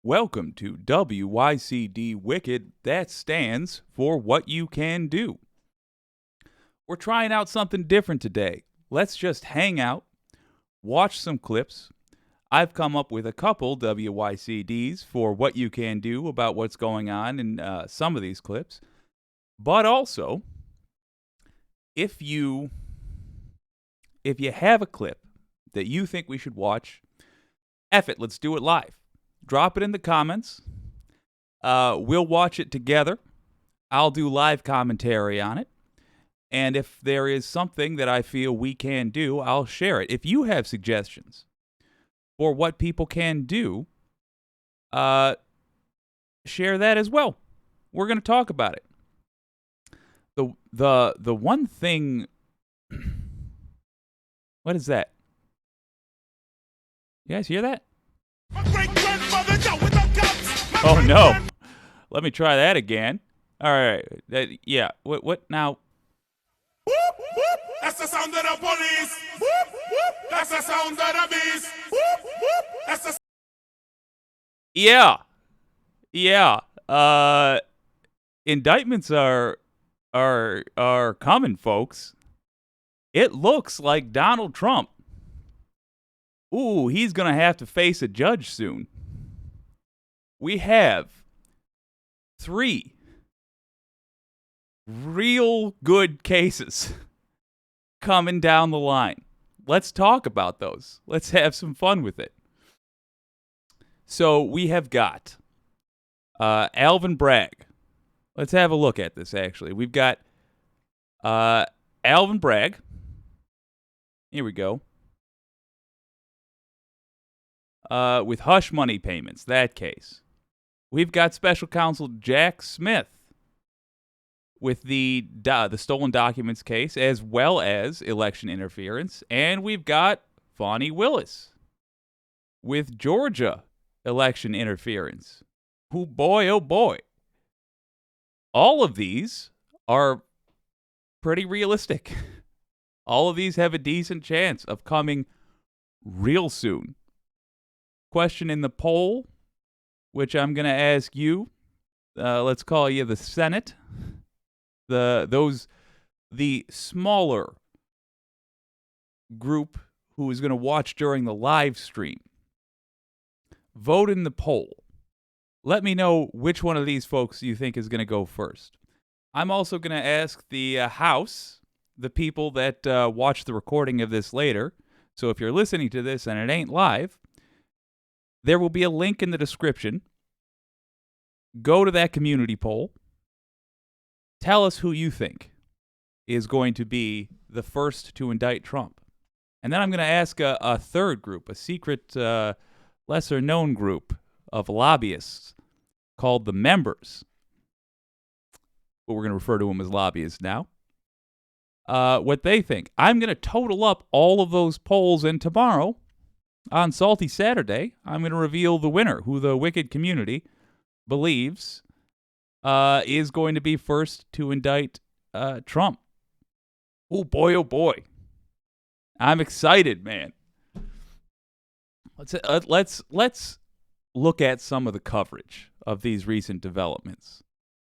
Welcome to WYCD Wicked. That stands for What You Can Do. We're trying out something different today. Let's just hang out, watch some clips. I've come up with a couple WYCDs for what you can do about what's going on in some of these clips. But also, if you have a clip that you think we should watch, F it, let's do it live. Drop it in the comments. We'll watch it together. I'll do live commentary on it. And if there is something that I feel we can do, I'll share it. If you have suggestions for what people can do, share that as well. We're going to talk about it. The one thing... What is that? You guys hear that? Oh no! Let me try that again. All right. Yeah. What now? That's the sound of the police. That's the sound of the beast. That's the... Yeah. Indictments are coming, folks. It looks like Donald Trump. Ooh, he's gonna have to face a judge soon. We have 3 real good cases coming down the line. Let's talk about those. Let's have some fun with it. So we have got Alvin Bragg. Let's have a look at this, actually. We've got Alvin Bragg. Here we go. With hush money payments, that case. We've got special counsel Jack Smith with the stolen documents case, as well as election interference. And we've got Fani Willis with Georgia election interference. Oh boy. All of these are pretty realistic. All of these have a decent chance of coming real soon. Question in the poll, which I'm going to ask you. Let's call you the Senate. The smaller group who is going to watch during the live stream. Vote in the poll. Let me know which one of these folks you think is going to go first. I'm also going to ask the House, the people that watch the recording of this later. So if you're listening to this and it ain't live, there will be a link in the description. Go to that community poll. Tell us who you think is going to be the first to indict Trump. And then I'm going to ask a third group, a secret, lesser-known group of lobbyists called the Members. But we're going to refer to them as lobbyists now. What they think. I'm going to total up all of those polls, and tomorrow, on Salty Saturday, I'm going to reveal the winner, who the Wicked community believes is going to be first to indict Trump. Oh boy. I'm excited, man. Let's look at some of the coverage of these recent developments.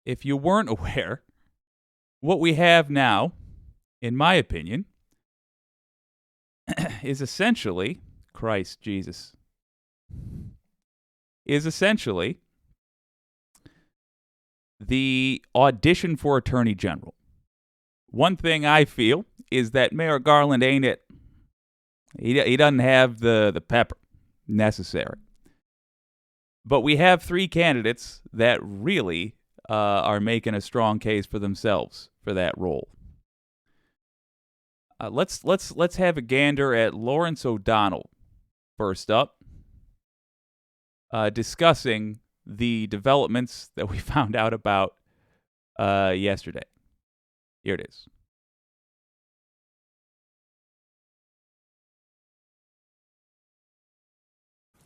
If you weren't aware, what we have now, in my opinion, is essentially... Christ Jesus, is essentially the audition for Attorney General. One thing I feel is that Mayor Garland ain't it. He doesn't have the pepper necessary. But we have 3 candidates that really are making a strong case for themselves for that role. Let's have a gander at Lawrence O'Donnell. First up, discussing the developments that we found out about yesterday. Here it is.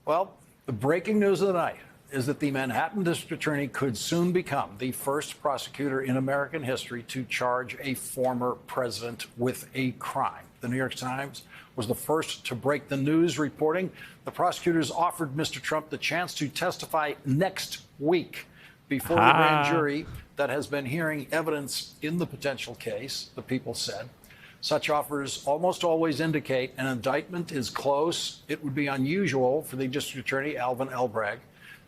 Well, the breaking news of the night. is that the Manhattan District Attorney could soon become the first prosecutor in American history to charge a former president with a crime. The New York Times was the first to break the news, reporting the prosecutors offered Mr. Trump the chance to testify next week before the grand jury that has been hearing evidence in the potential case, the People said. Such offers almost always indicate an indictment is close. It would be unusual for the District Attorney, Alvin Elbrag,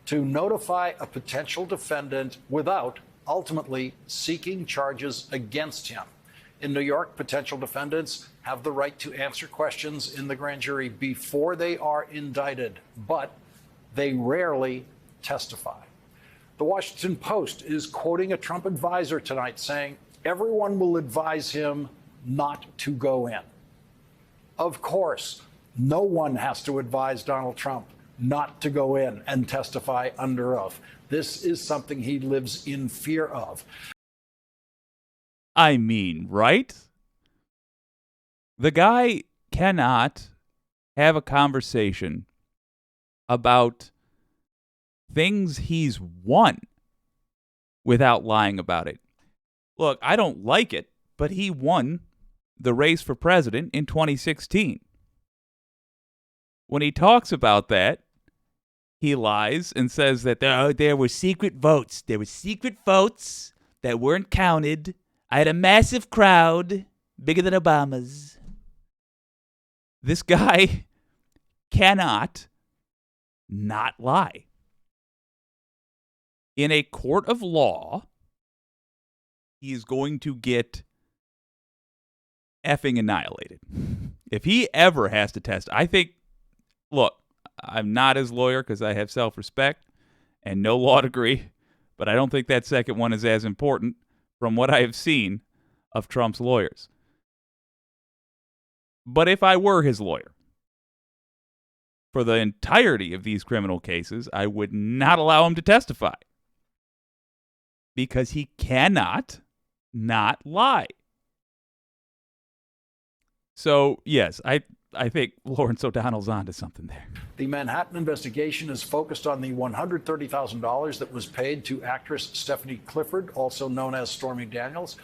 to notify a potential defendant without ultimately seeking charges against him. In New York, potential defendants have the right to answer questions in the grand jury before they are indicted, but they rarely testify. The Washington Post is quoting a Trump advisor tonight saying, everyone will advise him not to go in. Of course, no one has to advise Donald Trump not to go in and testify under oath. This is something he lives in fear of. I mean, right? The guy cannot have a conversation about things he's won without lying about it. Look, I don't like it, but he won the race for president in 2016. When he talks about that, he lies and says that there were secret votes. There were secret votes that weren't counted. I had a massive crowd, bigger than Obama's. This guy cannot not lie. In a court of law, he is going to get effing annihilated. If he ever has to test, I think, look, I'm not his lawyer because I have self-respect and no law degree, but I don't think that second one is as important from what I have seen of Trump's lawyers. But if I were his lawyer, for the entirety of these criminal cases, I would not allow him to testify because he cannot not lie. So, yes, I think Lawrence O'Donnell's onto something there. The Manhattan investigation is focused on the $130,000 that was paid to actress Stephanie Clifford, also known as Stormy Daniels,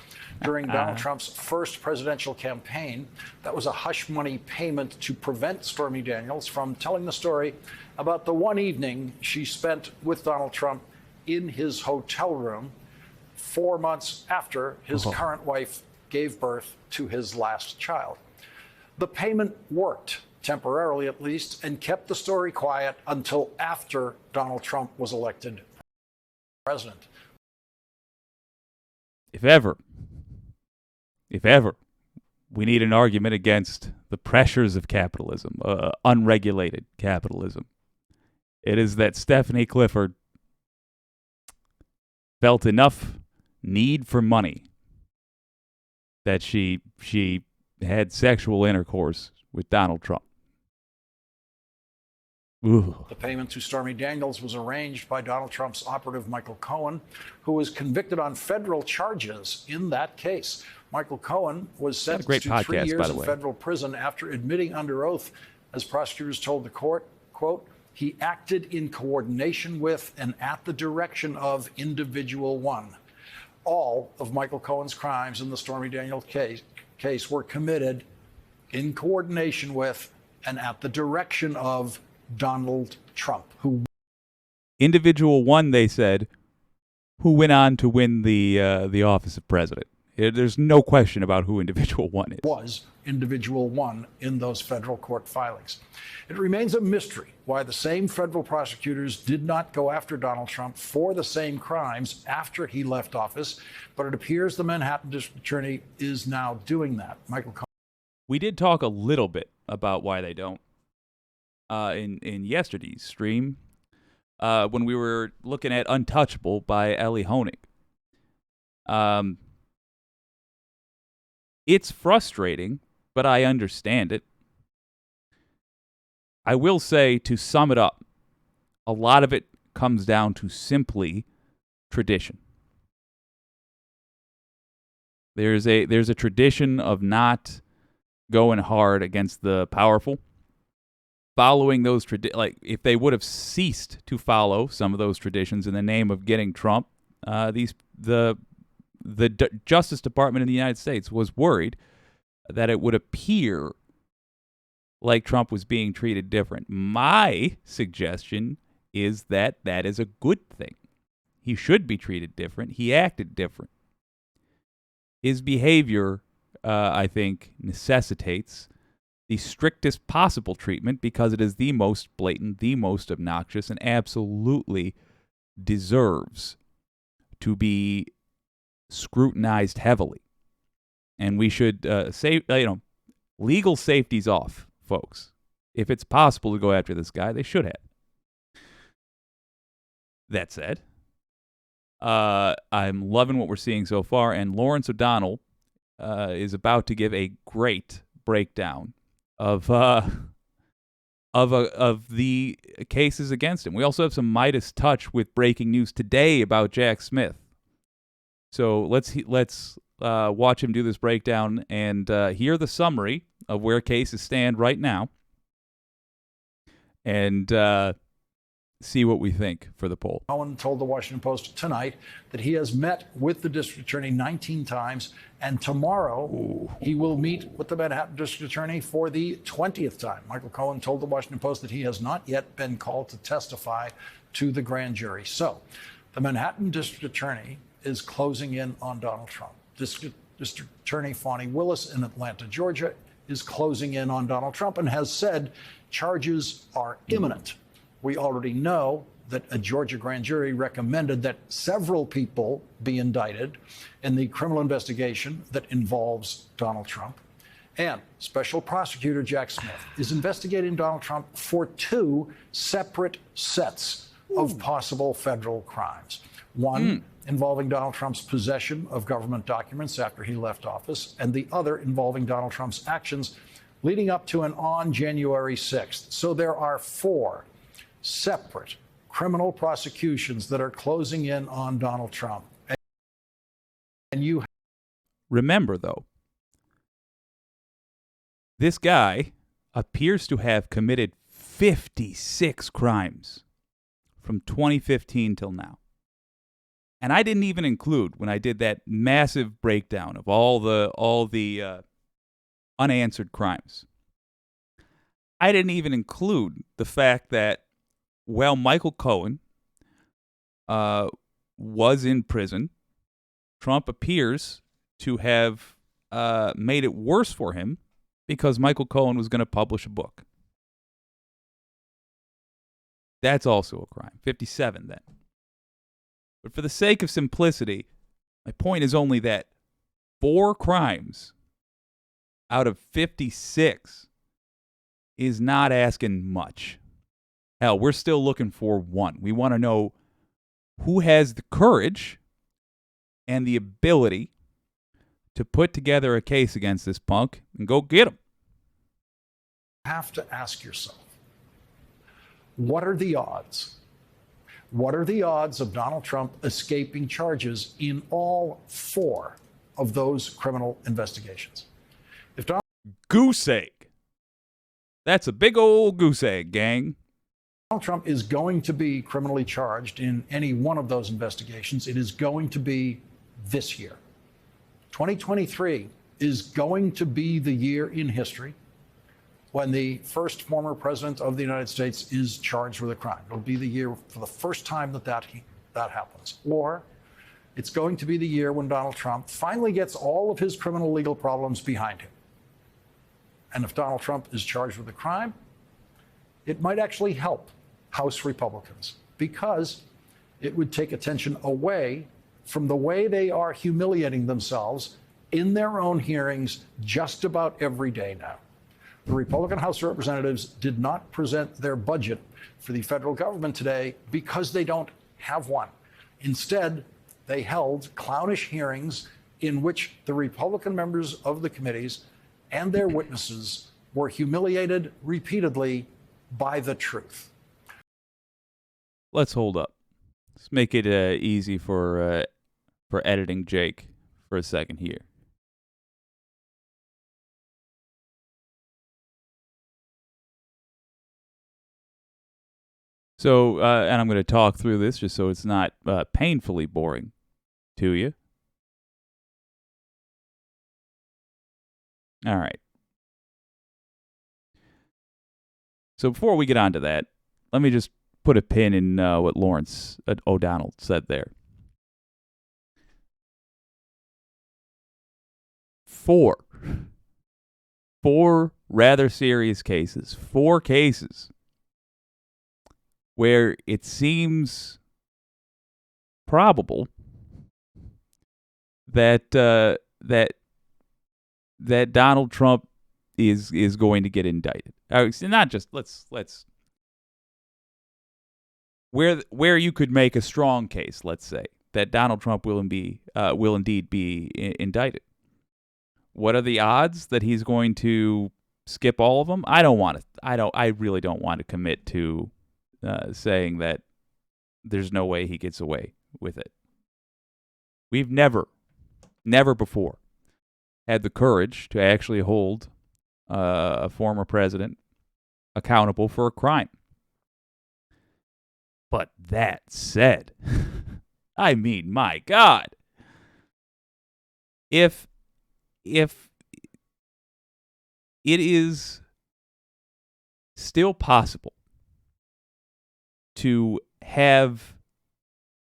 during Donald Trump's first presidential campaign. That was a hush money payment to prevent Stormy Daniels from telling the story about the one evening she spent with Donald Trump in his hotel room 4 months after his current wife gave birth to his last child. The payment worked, temporarily at least, and kept the story quiet until after Donald Trump was elected president. If ever, we need an argument against the pressures of capitalism, unregulated capitalism, it is that Stephanie Clifford felt enough need for money that she had sexual intercourse with Donald Trump. Ooh. The payment to Stormy Daniels was arranged by Donald Trump's operative Michael Cohen, who was convicted on federal charges in that case. Michael Cohen was sentenced to 3 years in federal prison after admitting under oath, as prosecutors told the court, quote, he acted in coordination with and at the direction of individual one. All of Michael Cohen's crimes in the Stormy Daniels case were committed in coordination with and at the direction of Donald Trump, who individual one, they said, who went on to win the office of president. There's no question about who individual one is. Was individual one in those federal court filings. It remains a mystery why the same federal prosecutors did not go after Donald Trump for the same crimes after he left office, but it appears the Manhattan District Attorney is now doing that. Michael Cohen. We did talk a little bit about why they don't in yesterday's stream when we were looking at Untouchable by Ellie Honig. It's frustrating, but I understand it. I will say, to sum it up, a lot of it comes down to simply tradition. There's a tradition of not going hard against the powerful. following those like if they would have ceased to follow some of those traditions in the name of getting Trump, the Justice Department in the United States was worried that it would appear like Trump was being treated different. My suggestion is that that is a good thing. He should be treated different. He acted different. His behavior, I think, necessitates the strictest possible treatment because it is the most blatant, the most obnoxious, and absolutely deserves to be scrutinized heavily. And we should legal safety's off, folks. If it's possible to go after this guy, they should have. That said, I'm loving what we're seeing so far, and Lawrence O'Donnell is about to give a great breakdown of the cases against him. We also have some Midas touch with breaking news today about Jack Smith. So let's watch him do this breakdown and hear the summary of where cases stand right now, and see what we think for the poll. Cohen told the Washington Post tonight that he has met with the district attorney 19 times, and tomorrow he will meet with the Manhattan district attorney for the 20th time. Michael Cohen told the Washington Post that he has not yet been called to testify to the grand jury. So the Manhattan district attorney is closing in on Donald Trump. District Attorney Fani Willis in Atlanta, Georgia, is closing in on Donald Trump and has said charges are imminent. We already know that a Georgia grand jury recommended that several people be indicted in the criminal investigation that involves Donald Trump. And Special Prosecutor Jack Smith is investigating Donald Trump for two separate sets of possible federal crimes. One involving Donald Trump's possession of government documents after he left office, and the other involving Donald Trump's actions leading up to and on January 6th. So there are four separate criminal prosecutions that are closing in on Donald Trump. And you remember, though, this guy appears to have committed 56 crimes from 2015 till now. And I didn't even include, when I did that massive breakdown of all the unanswered crimes, I didn't even include the fact that while Michael Cohen was in prison, Trump appears to have made it worse for him because Michael Cohen was going to publish a book. That's also a crime. 57 then. But for the sake of simplicity, my point is only that 4 crimes out of 56 is not asking much. Hell, we're still looking for one. We want to know who has the courage and the ability to put together a case against this punk and go get him. have to ask yourself, what are the odds? What are the odds of Donald Trump escaping charges in all 4 of those criminal investigations? If Donald Goose egg. That's a big old goose egg, gang. Trump is going to be criminally charged in any one of those investigations, it is going to be this year. 2023 is going to be the year in history when the first former president of the United States is charged with a crime. It'll be the year for the first time that happens. Or it's going to be the year when Donald Trump finally gets all of his criminal legal problems behind him. And if Donald Trump is charged with a crime, it might actually help House Republicans because it would take attention away from the way they are humiliating themselves in their own hearings just about every day now. The Republican House of Representatives did not present their budget for the federal government today because they don't have one. Instead, they held clownish hearings in which the Republican members of the committees and their witnesses were humiliated repeatedly by the truth. Let's hold up. Let's make it easy for editing Jake for a second here. So, and I'm going to talk through this just so it's not painfully boring to you. All right. So before we get on to that, let me just put a pin in what Lawrence O'Donnell said there. Four rather serious cases. 4 cases where it seems probable that that Donald Trump is going to get indicted. Not just let's where you could make a strong case, let's say, that Donald Trump will indeed be indicted. What are the odds that he's going to skip all of them? I really don't want to commit to saying that there's no way he gets away with it. We've never before had the courage to actually hold a former president accountable for a crime. But that said, I mean, my God, if it is still possible to have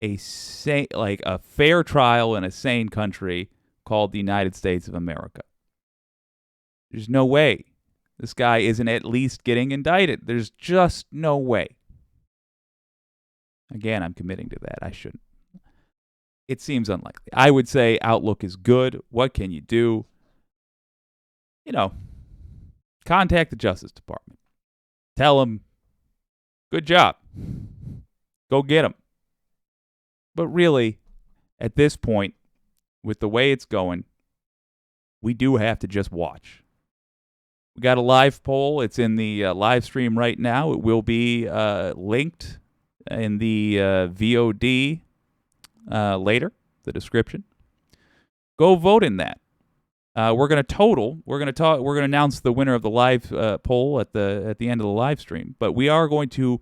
a fair trial in a sane country called the United States of America, there's no way this guy isn't at least getting indicted. There's just no way. Again, I'm committing to that. I shouldn't. It seems unlikely. I would say outlook is good. What can you do? Contact the Justice Department. Tell them, good job. Go get him. But really, at this point, with the way it's going, we do have to just watch. We got a live poll. It's in the live stream right now. It will be linked in the VOD later, the description. Go vote in that. We're going to announce the winner of the live poll at the end of the live stream, but we are going to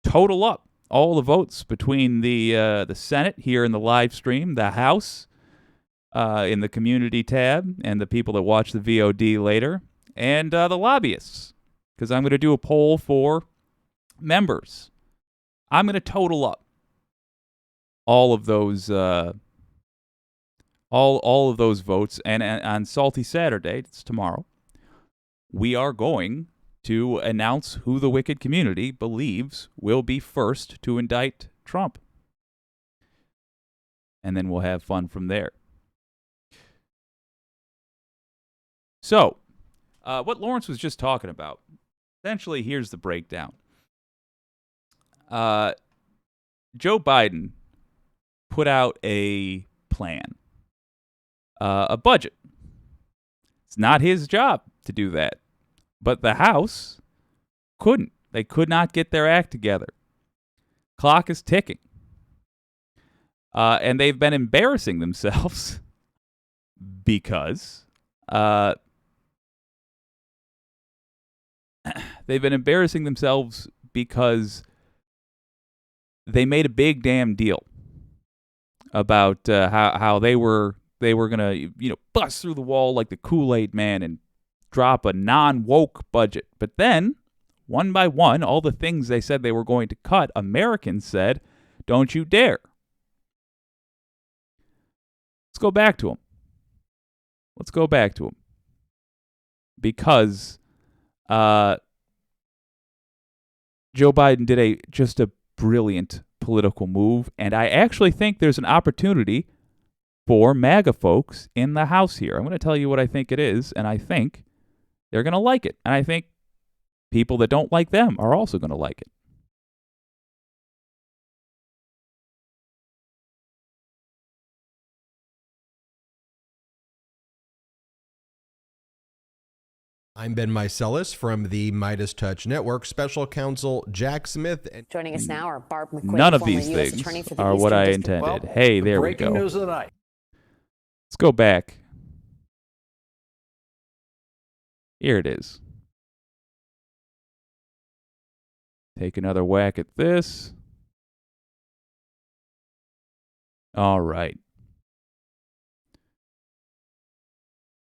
total up all the votes between the Senate here in the live stream, the House in the community tab, and the people that watch the VOD later, and the lobbyists, because I'm going to do a poll for members. I'm going to total up all of those all of those votes, and on Salty Saturday, it's tomorrow, we are going to announce who the wicked community believes will be first to indict Trump. And then we'll have fun from there. So, what Lawrence was just talking about, essentially, here's the breakdown. Joe Biden put out a plan, a budget. It's not his job to do that. But the House couldn't. They could not get their act together. Clock is ticking. And they've been embarrassing themselves because they made a big damn deal about how they were gonna bust through the wall like the Kool-Aid man and drop a non-woke budget. But then, one by one, all the things they said they were going to cut, Americans said, "Don't you dare." Let's go back to them. Because Joe Biden did just a brilliant political move, and I actually think there's an opportunity for MAGA folks in the House here. I'm going to tell you what I think it is, and I think they're going to like it. And I think people that don't like them are also going to like it. I'm Ben Meiselas from the Midas Touch Network. Special Counsel Jack Smith. Joining us now are Barb McQueen, None of former these U.S. things Attorney for the are Eastern what I District. intended. Well, Hey, there we breaking go. news of the night. Let's go back. Here it is. Take another whack at this. All right.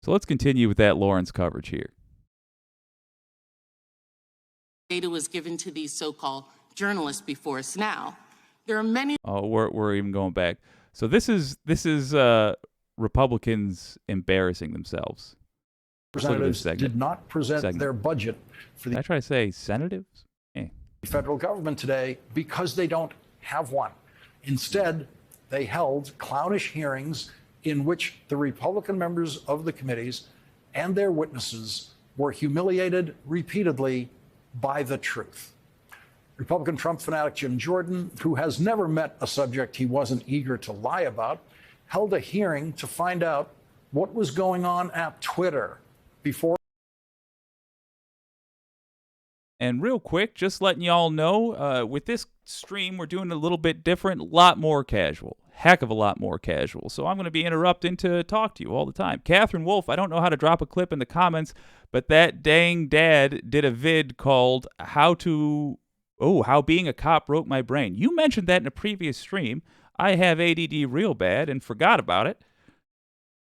So let's continue with that Lawrence coverage here. Data was given to these so-called journalists before us now. There are many. Oh, we're even going back. So this is Republicans embarrassing themselves. Representatives did not present their budget for Did I try to say senators? the federal government today because they don't have one. Instead, they held clownish hearings in which the Republican members of the committees and their witnesses were humiliated repeatedly by the truth. Republican Trump fanatic Jim Jordan, who has never met a subject he wasn't eager to lie about, held a hearing to find out what was going on at Twitter before. And real quick, just letting y'all know, with this stream, we're doing a little bit different, a lot more casual. Heck of a lot more casual. So I'm going to be interrupting to talk to you all the time. Catherine Wolf, I don't know how to drop a clip in the comments, but that dang dad did a vid called How Being a Cop Broke My Brain. You mentioned that in a previous stream. I have ADD real bad and forgot about it.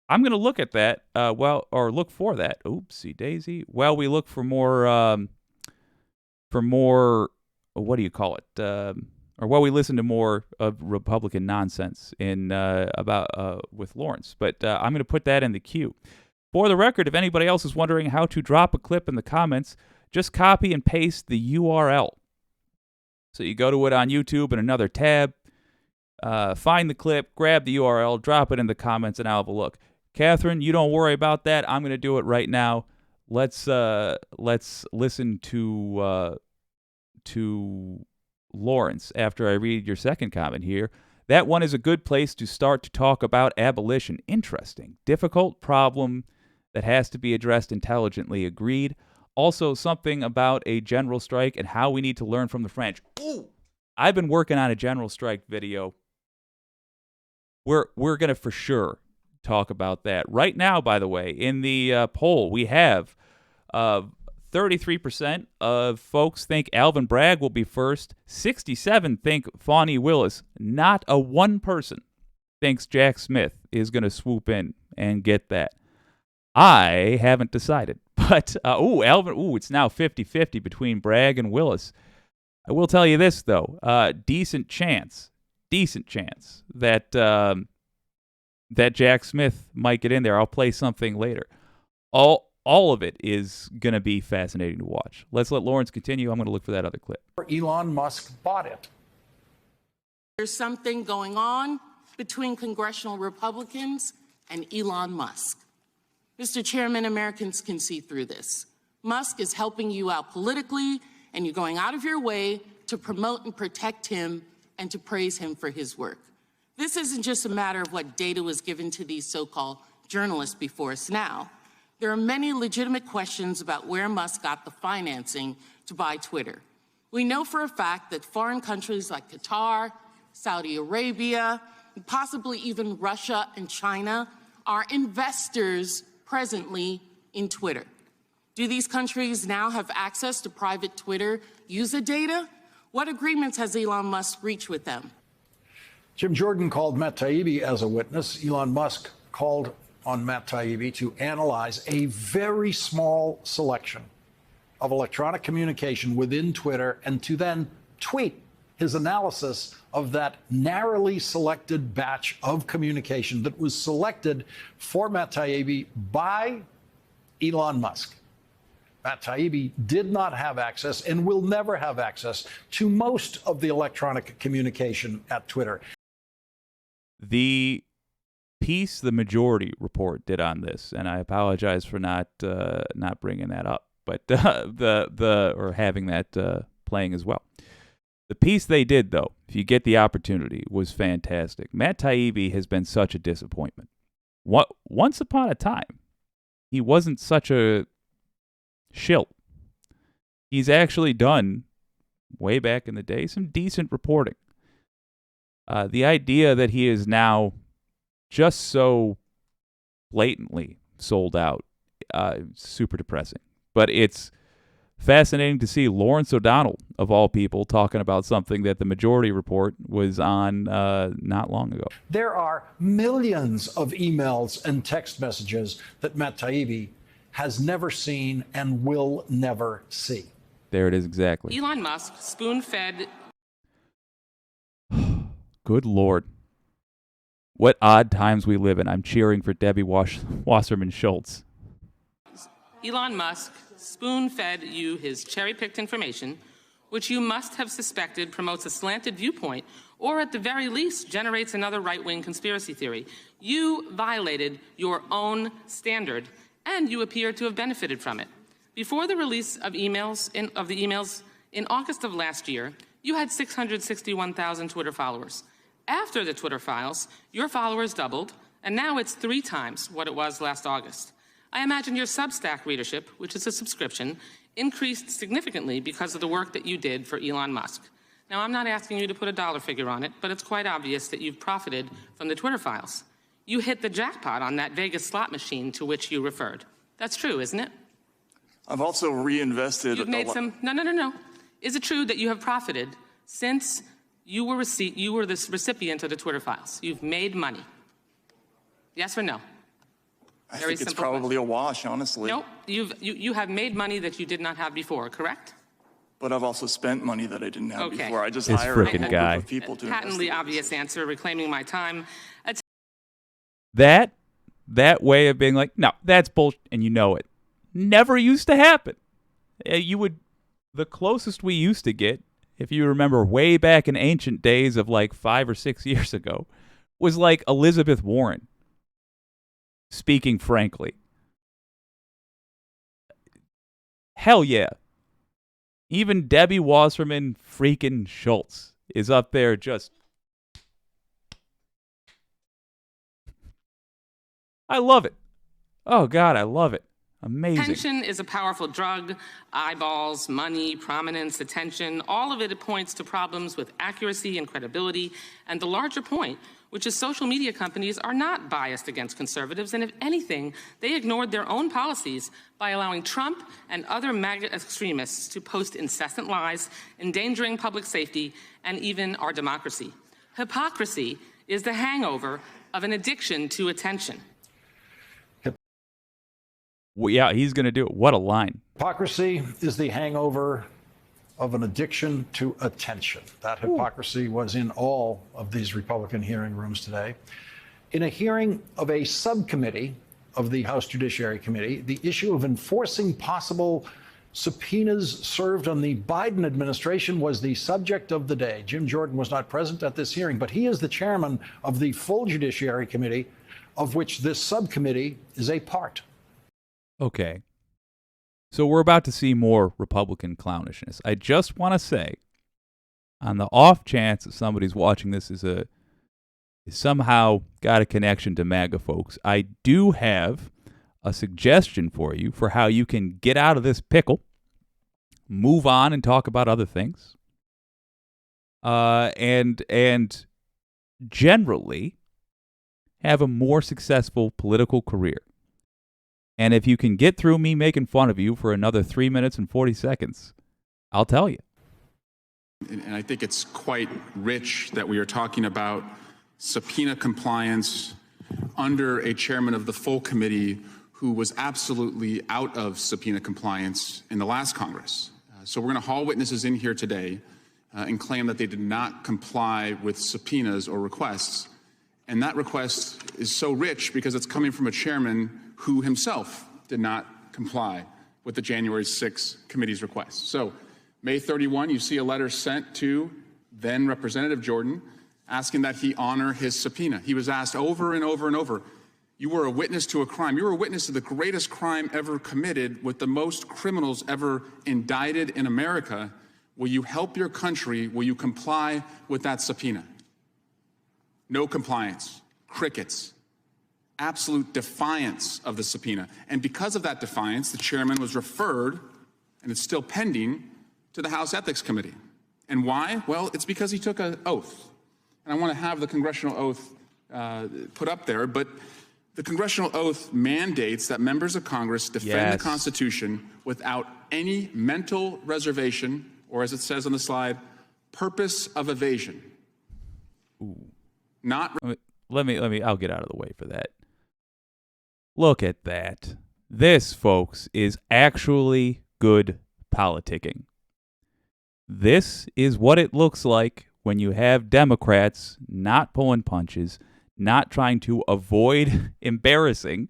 I'm going to look at that, look for that. Oopsie daisy. While we look for more, what do you call it? Or while we listen to more of Republican nonsense with Lawrence. But I'm going to put that in the queue. For the record, if anybody else is wondering how to drop a clip in the comments, just copy and paste the URL. So you go to it on YouTube in another tab, find the clip, grab the URL, drop it in the comments, and I'll have a look. Catherine, you don't worry about that. I'm going to do it right now. Let's listen to Lawrence after I read your second comment here. That one is a good place to start to talk about abolition. Interesting. Difficult problem that has to be addressed intelligently. Agreed. Also, something about a general strike and how we need to learn from the French. Ooh, I've been working on a general strike video. We're going to for sure talk about that. Right now, by the way, in the poll, we have 33% of folks think Alvin Bragg will be first. 67% think Fani Willis. Not a one person thinks Jack Smith is going to swoop in and get that. I haven't decided. But, it's now 50-50 between Bragg and Willis. I will tell you this, though. Decent chance that that Jack Smith might get in there. I'll play something later. All of it is going to be fascinating to watch. Let's let Lawrence continue. I'm going to look for that other clip. Elon Musk bought it. There's something going on between congressional Republicans and Elon Musk. Mr. Chairman, Americans can see through this. Musk is helping you out politically, and you're going out of your way to promote and protect him and to praise him for his work. This isn't just a matter of what data was given to these so-called journalists before us now. There are many legitimate questions about where Musk got the financing to buy Twitter. We know for a fact that foreign countries like Qatar, Saudi Arabia, and possibly even Russia and China are investors presently in Twitter. Do these countries now have access to private Twitter user data? What agreements has Elon Musk reached with them? Jim Jordan called Matt Taibbi as a witness. Elon Musk called on Matt Taibbi to analyze a very small selection of electronic communication within Twitter and to then tweet his analysis of that narrowly selected batch of communication that was selected for Matt Taibbi by Elon Musk. Matt Taibbi did not have access and will never have access to most of the electronic communication at Twitter. The piece the Majority Report did on this, and I apologize for not bringing that up, but or having that playing as well. The piece they did, though, if you get the opportunity, was fantastic. Matt Taibbi has been such a disappointment. Once upon a time, he wasn't such a shill. He's actually done, way back in the day, some decent reporting. The idea that he is now just so blatantly sold out, super depressing. But it's Fascinating to see Lawrence O'Donnell, of all people, talking about something that the Majority Report was on not long ago. There are millions of emails and text messages that Matt Taibbi has never seen and will never see. There it is exactly. Elon Musk spoon-fed. Good Lord. What odd times we live in. I'm cheering for Debbie Wasserman Schultz. Elon Musk spoon-fed you his cherry-picked information, which you must have suspected promotes a slanted viewpoint or at the very least generates another right-wing conspiracy theory. You violated your own standard, and you appear to have benefited from it. Before the release of the emails in August of last year, you had 661,000 Twitter followers. After the Twitter files, your followers doubled, and now it's 3 times what it was last August. I imagine your Substack readership, which is a subscription, increased significantly because of the work that you did for Elon Musk. Now, I'm not asking you to put a dollar figure on it, but it's quite obvious that you've profited from the Twitter files. You hit the jackpot on that Vegas slot machine to which you referred. That's true, isn't it? I've also reinvested. You've made some. No. Is it true that you have profited since you were the recipient of the Twitter files? You've made money. Yes or no? I think it's probably a wash, honestly. No, you have made money that you did not have before, correct? But I've also spent money that I didn't have Okay. before. I just This hired a frickin' whole guy. group of people to Patently investigate. obvious answer, reclaiming my time. That way of being like, no, that's bullshit, and you know it, never used to happen. The closest we used to get, if you remember way back in ancient days of like 5 or 6 years ago, was like Elizabeth Warren. Speaking frankly. Hell yeah. Even Debbie Wasserman freaking Schultz is up there just... I love it. Oh, God, I love it. Amazing. Attention is a powerful drug. Eyeballs, money, prominence, attention, all of it points to problems with accuracy and credibility. And the larger point, which is social media companies are not biased against conservatives, and if anything, they ignored their own policies by allowing Trump and other MAGA extremists to post incessant lies, endangering public safety and even our democracy. Hypocrisy is the hangover of an addiction to attention. Well, yeah, he's going to do it. What a line. Hypocrisy is the hangover of an addiction to attention. That hypocrisy was in all of these Republican hearing rooms today. In a hearing of a subcommittee of the House Judiciary Committee, the issue of enforcing possible subpoenas served on the Biden administration was the subject of the day. Jim Jordan was not present at this hearing, but he is the chairman of the full Judiciary Committee, of which this subcommittee is a part. Okay. So we're about to see more Republican clownishness. I just want to say, on the off chance that somebody's watching this is somehow got a connection to MAGA folks, I do have a suggestion for you for how you can get out of this pickle, move on and talk about other things, and generally have a more successful political career. And if you can get through me making fun of you for another 3 minutes and 40 seconds, I'll tell you. And I think it's quite rich that we are talking about subpoena compliance under a chairman of the full committee who was absolutely out of subpoena compliance in the last Congress. So we're going to haul witnesses in here today and claim that they did not comply with subpoenas or requests. And that request is so rich because it's coming from a chairman who himself did not comply with the January 6 committee's request. So May 31, you see a letter sent to then Representative Jordan asking that he honor his subpoena. He was asked over and over and over, you were a witness to a crime. You were a witness to the greatest crime ever committed with the most criminals ever indicted in America. Will you help your country? Will you comply with that subpoena? No compliance, crickets, absolute defiance of the subpoena. And because of that defiance, the chairman was referred, and it's still pending, to the House Ethics Committee. And why? Well, it's because he took an oath. And I want to have the congressional oath put up there, but The congressional oath mandates that members of Congress defend the Constitution without any mental reservation, or as it says on the slide, purpose of evasion. Not. Let me. I'll get out of the way for that. Look at that. This, folks, is actually good politicking. This is what it looks like when you have Democrats not pulling punches, not trying to avoid embarrassing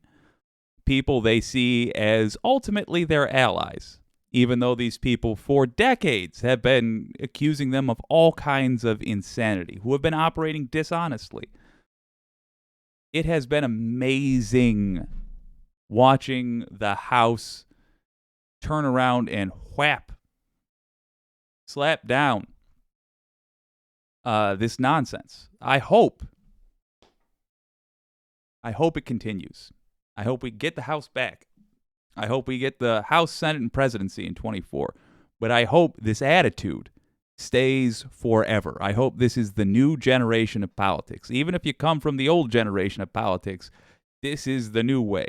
people they see as ultimately their allies, even though these people for decades have been accusing them of all kinds of insanity, who have been operating dishonestly. It has been amazing watching the House turn around and slap down this nonsense. I hope it continues. I hope we get the House back. I hope we get the House, Senate, and presidency in 24. But I hope this attitude stays forever. I hope this is the new generation of politics. Even if you come from the old generation of politics, this is the new way.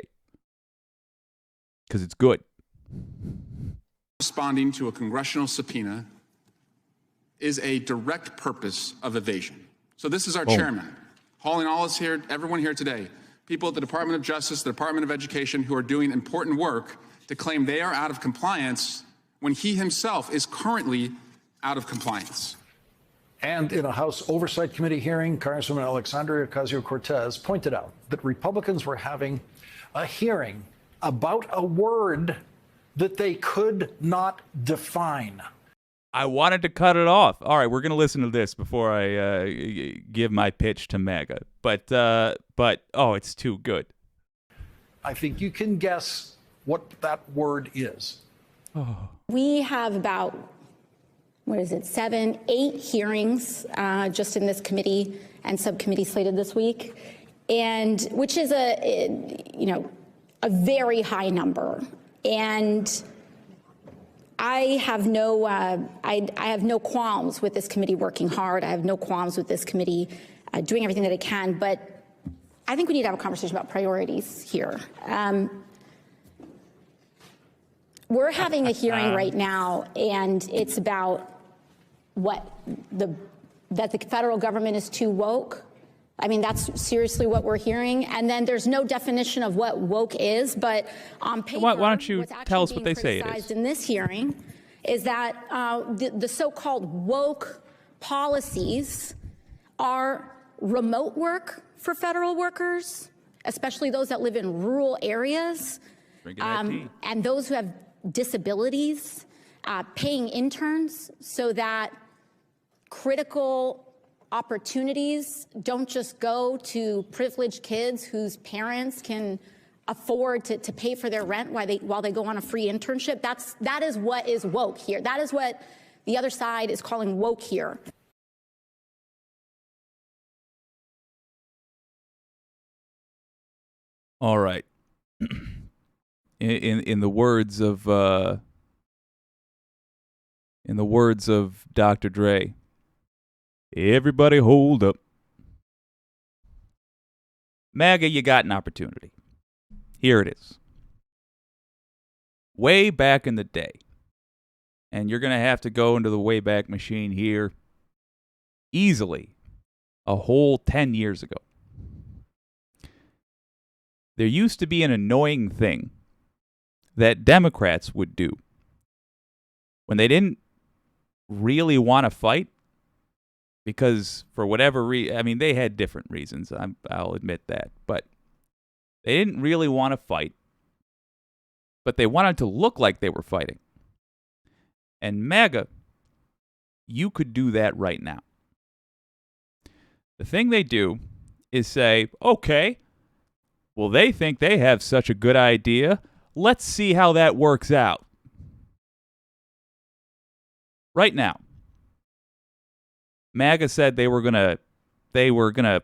Because it's good. Responding to a congressional subpoena is a direct purpose of evasion. So this is our chairman, hauling all us here, everyone here today, people at the Department of Justice, the Department of Education, who are doing important work to claim they are out of compliance when he himself is currently out of compliance. And in a House Oversight Committee hearing, Congresswoman Alexandria Ocasio-Cortez pointed out that Republicans were having a hearing about a word that they could not define. I wanted to cut it off. All right, we're going to listen to this before I give my pitch to MAGA. But it's too good. I think you can guess what that word is. Oh. We have about, 7, 8 hearings just in this committee and subcommittee slated this week, and which is a very high number. And I have no qualms with this committee working hard. I have no qualms with this committee doing everything that it can. But I think we need to have a conversation about priorities here. We're having a hearing right now, and it's about that the federal government is too woke. I mean, that's seriously what we're hearing. And then there's no definition of what woke is, but on paper, why don't you tell us what they say it is? In this hearing is that the so-called woke policies are remote work for federal workers, especially those that live in rural areas, and those who have disabilities, paying interns so that critical opportunities don't just go to privileged kids whose parents can afford to pay for their rent while they go on a free internship. That is what is woke here. That is what the other side is calling woke here. All right. In the words of Dr. Dre, everybody hold up. MAGA, you got an opportunity. Here it is. Way back in the day, and you're going to have to go into the Wayback Machine here easily a whole 10 years ago. There used to be an annoying thing that Democrats would do when they didn't really want to fight, because for whatever reason, I mean, they had different reasons, I'll admit that, but they didn't really want to fight, but they wanted to look like they were fighting. And MAGA, you could do that right now. The thing they do is say, okay, well, they think they have such a good idea. Let's see how that works out. Right now, MAGA said they were gonna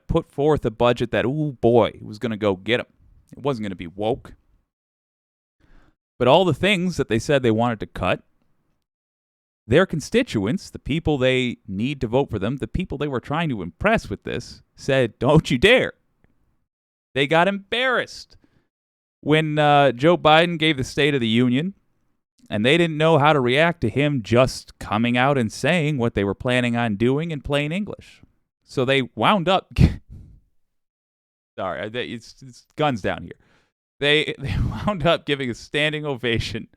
put forth a budget that, ooh boy, was gonna go get them. It wasn't gonna be woke. But all the things that they said they wanted to cut, their constituents, the people they need to vote for them, the people they were trying to impress with this, said, don't you dare. They got embarrassed when Joe Biden gave the State of the Union, and they didn't know how to react to him just coming out and saying what they were planning on doing in plain English. So they wound up... Sorry, it's guns down here. They wound up giving a standing ovation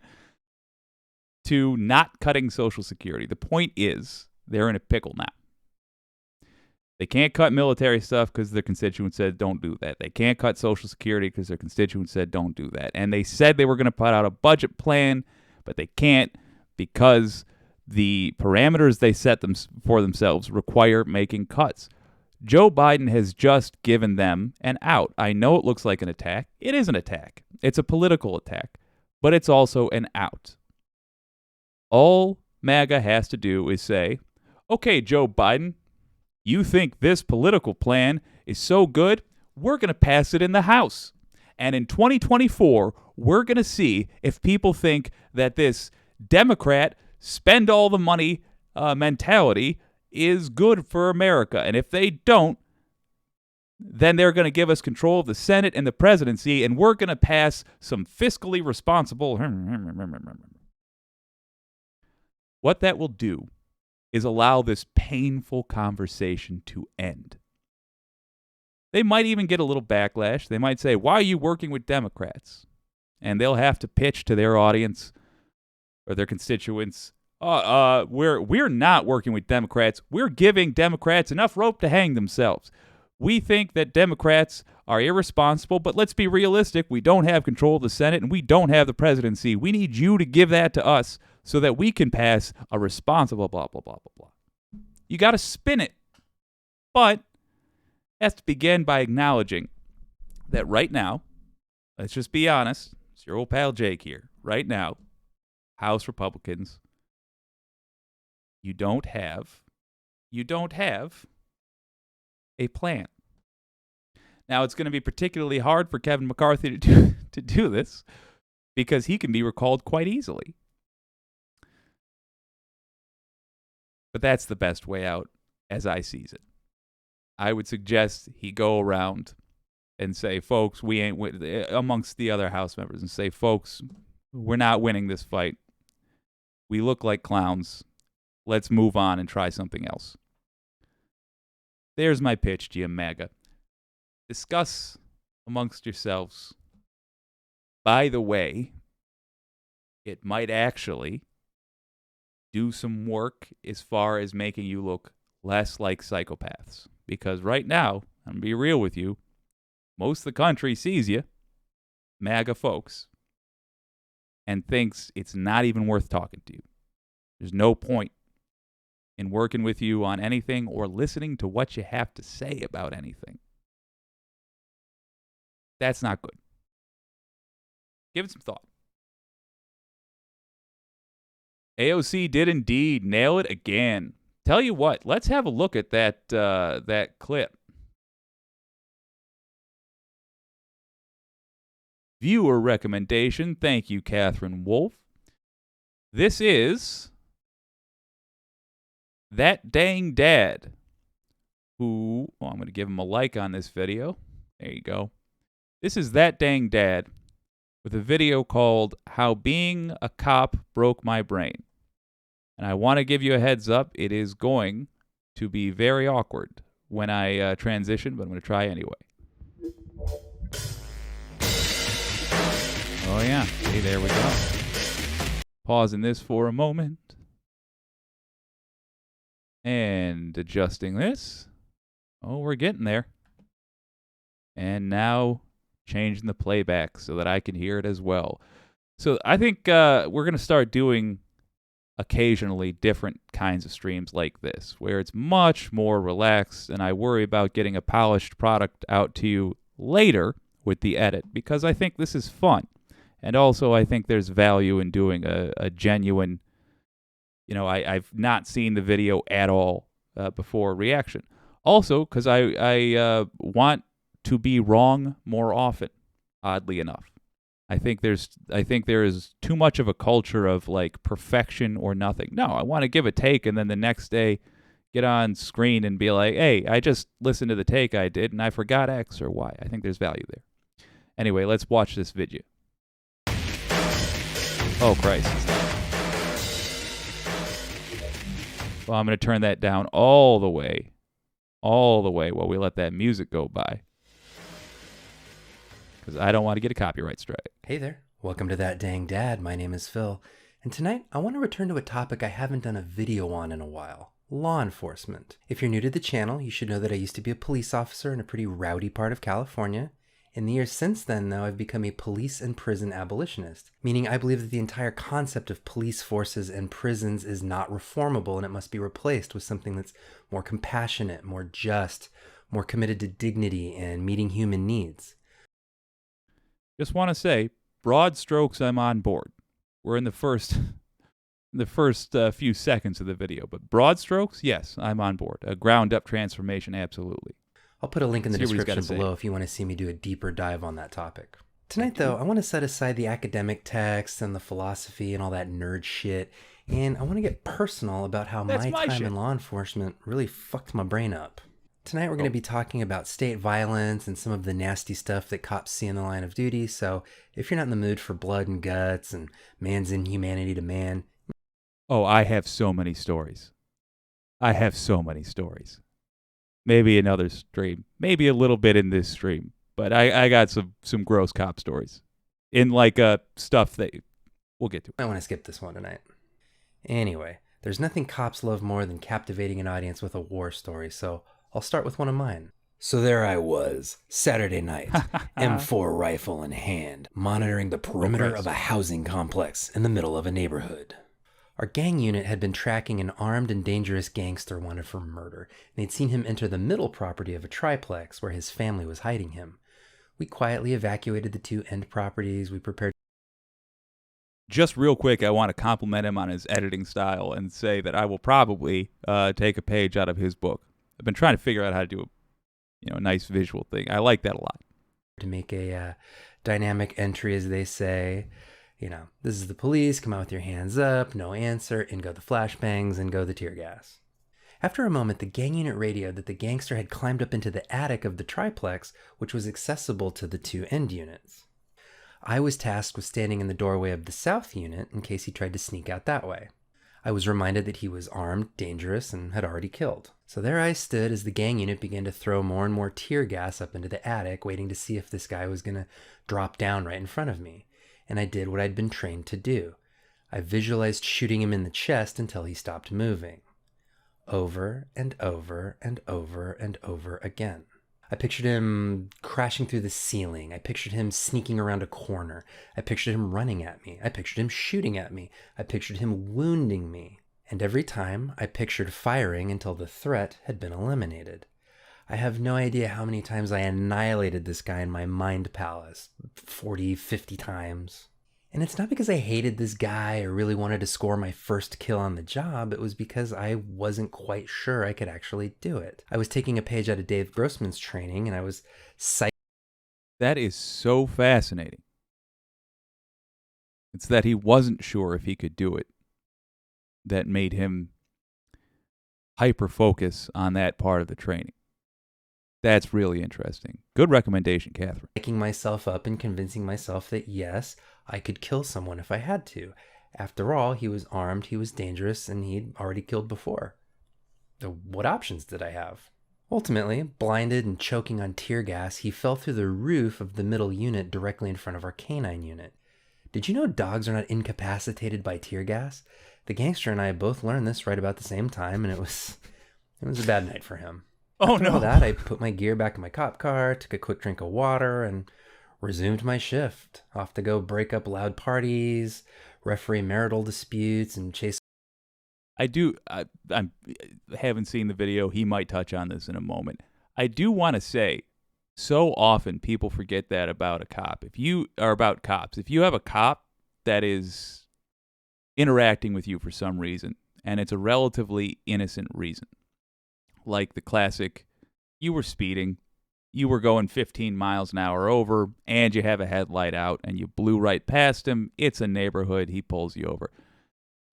to not cutting Social Security. The point is, they're in a pickle now. They can't cut military stuff because their constituents said don't do that. They can't cut Social Security because their constituents said don't do that. And they said they were going to put out a budget plan, but they can't because the parameters they set for themselves require making cuts. Joe Biden has just given them an out. I know it looks like an attack. It is an attack. It's a political attack, but it's also an out. All MAGA has to do is say, okay, Joe Biden, you think this political plan is so good, we're going to pass it in the House. And in 2024, we're going to see if people think that this Democrat spend all the money mentality is good for America. And if they don't, then they're going to give us control of the Senate and the presidency, and we're going to pass some fiscally responsible... What that will do is allow this painful conversation to end. They might even get a little backlash. They might say, why are you working with Democrats? And they'll have to pitch to their audience or their constituents, we're not working with Democrats. We're giving Democrats enough rope to hang themselves. We think that Democrats are irresponsible, but let's be realistic. We don't have control of the Senate and we don't have the presidency. We need you to give that to us so that we can pass a responsible blah, blah, blah, blah, blah. You got to spin it. But it has to begin by acknowledging that right now, let's just be honest, it's your old pal Jake here. Right now, House Republicans, you don't have a plan. Now, it's going to be particularly hard for Kevin McCarthy to do this because he can be recalled quite easily. But that's the best way out as I sees it. I would suggest he go around and say, folks, we ain't amongst the other House members and say, folks, we're not winning this fight. We look like clowns. Let's move on and try something else. There's my pitch to you, MAGA. Discuss amongst yourselves. By the way, it might actually do some work as far as making you look less like psychopaths. Because right now, I'm going to be real with you, most of the country sees you, MAGA folks, and thinks it's not even worth talking to you. There's no point in working with you on anything or listening to what you have to say about anything. That's not good. Give it some thought. AOC did indeed nail it again. Tell you what, let's have a look at that clip. Viewer recommendation. Thank you, Catherine Wolf. This is That Dang Dad, who, I'm going to give him a like on this video. There you go. This is That Dang Dad with a video called How Being a Cop Broke My Brain. And I want to give you a heads up. It is going to be very awkward when I transition, but I'm going to try anyway. Oh, yeah. See, there we go. Pausing this for a moment. And adjusting this. Oh, we're getting there. And now changing the playback so that I can hear it as well. So I think we're going to start doing occasionally different kinds of streams like this, where it's much more relaxed, and I worry about getting a polished product out to you later with the edit, because I think this is fun. And also I think there's value in doing a genuine, I've not seen the video at all before reaction. Also, because I want to be wrong more often, oddly enough. I think there is too much of a culture of like perfection or nothing. No, I want to give a take and then the next day get on screen and be like, hey, I just listened to the take I did and I forgot X or Y. I think there's value there. Anyway, let's watch this video. Oh, Christ. Well, I'm going to turn that down all the way while we let that music go by. Because I don't want to get a copyright strike. Hey there. Welcome to That Dang Dad. My name is Phil. And tonight, I want to return to a topic I haven't done a video on in a while. Law enforcement. If you're new to the channel, you should know that I used to be a police officer in a pretty rowdy part of California. In the years since then, though, I've become a police and prison abolitionist, meaning I believe that the entire concept of police forces and prisons is not reformable and it must be replaced with something that's more compassionate, more just, more committed to dignity and meeting human needs. Just want to say, broad strokes, I'm on board. We're in the first few seconds of the video, but broad strokes, yes, I'm on board. A ground-up transformation, absolutely. I'll put a link in the description below if you want to see me do a deeper dive on that topic. Tonight, though, I want to set aside the academic texts and the philosophy and all that nerd shit, and I want to get personal about how my time in law enforcement really fucked my brain up. Tonight, we're going to be talking about state violence and some of the nasty stuff that cops see in the line of duty, so if you're not in the mood for blood and guts and man's inhumanity to man... Oh, I have so many stories. Maybe another stream. Maybe a little bit in this stream. But I got some gross cop stories. In like stuff that we'll get to. I want to skip this one tonight. Anyway, there's nothing cops love more than captivating an audience with a war story, so I'll start with one of mine. So there I was, Saturday night, M4 rifle in hand, monitoring the perimeter of a housing complex in the middle of a neighborhood. Our gang unit had been tracking an armed and dangerous gangster wanted for murder, and they'd seen him enter the middle property of a triplex where his family was hiding him. We quietly evacuated the two end properties. We prepared... Just real quick, I want to compliment him on his editing style and say that I will probably take a page out of his book. I've been trying to figure out how to do a nice visual thing. I like that a lot. To make a dynamic entry, as they say. This is the police, come out with your hands up, no answer, in go the flashbangs, and go the tear gas. After a moment, the gang unit radioed that the gangster had climbed up into the attic of the triplex, which was accessible to the two end units. I was tasked with standing in the doorway of the south unit in case he tried to sneak out that way. I was reminded that he was armed, dangerous, and had already killed. So there I stood as the gang unit began to throw more and more tear gas up into the attic, waiting to see if this guy was going to drop down right in front of me. And I did what I'd been trained to do. I visualized shooting him in the chest until he stopped moving. Over and over and over and over again. I pictured him crashing through the ceiling. I pictured him sneaking around a corner. I pictured him running at me. I pictured him shooting at me. I pictured him wounding me. And every time I pictured firing until the threat had been eliminated. I have no idea how many times I annihilated this guy in my mind palace. 40, 50 times. And it's not because I hated this guy or really wanted to score my first kill on the job. It was because I wasn't quite sure I could actually do it. I was taking a page out of Dave Grossman's training and I was psyched. That is so fascinating. It's that he wasn't sure if he could do it that made him hyper-focus on that part of the training. That's really interesting. Good recommendation, Catherine. Picking myself up and convincing myself that yes, I could kill someone if I had to. After all, he was armed, he was dangerous, and he'd already killed before. What options did I have? Ultimately, blinded and choking on tear gas, he fell through the roof of the middle unit directly in front of our canine unit. Did you know dogs are not incapacitated by tear gas? The gangster and I both learned this right about the same time, and it was a bad night for him. Oh, After no. all that, I put my gear back in my cop car, took a quick drink of water, and resumed my shift. Off to go break up loud parties, referee marital disputes, and chase... I haven't seen the video. He might touch on this in a moment. I do want to say, so often people forget that about a cop. If you have a cop that is interacting with you for some reason, and it's a relatively innocent reason, like the classic, you were speeding, you were going 15 miles an hour over, and you have a headlight out, and you blew right past him, it's a neighborhood, he pulls you over.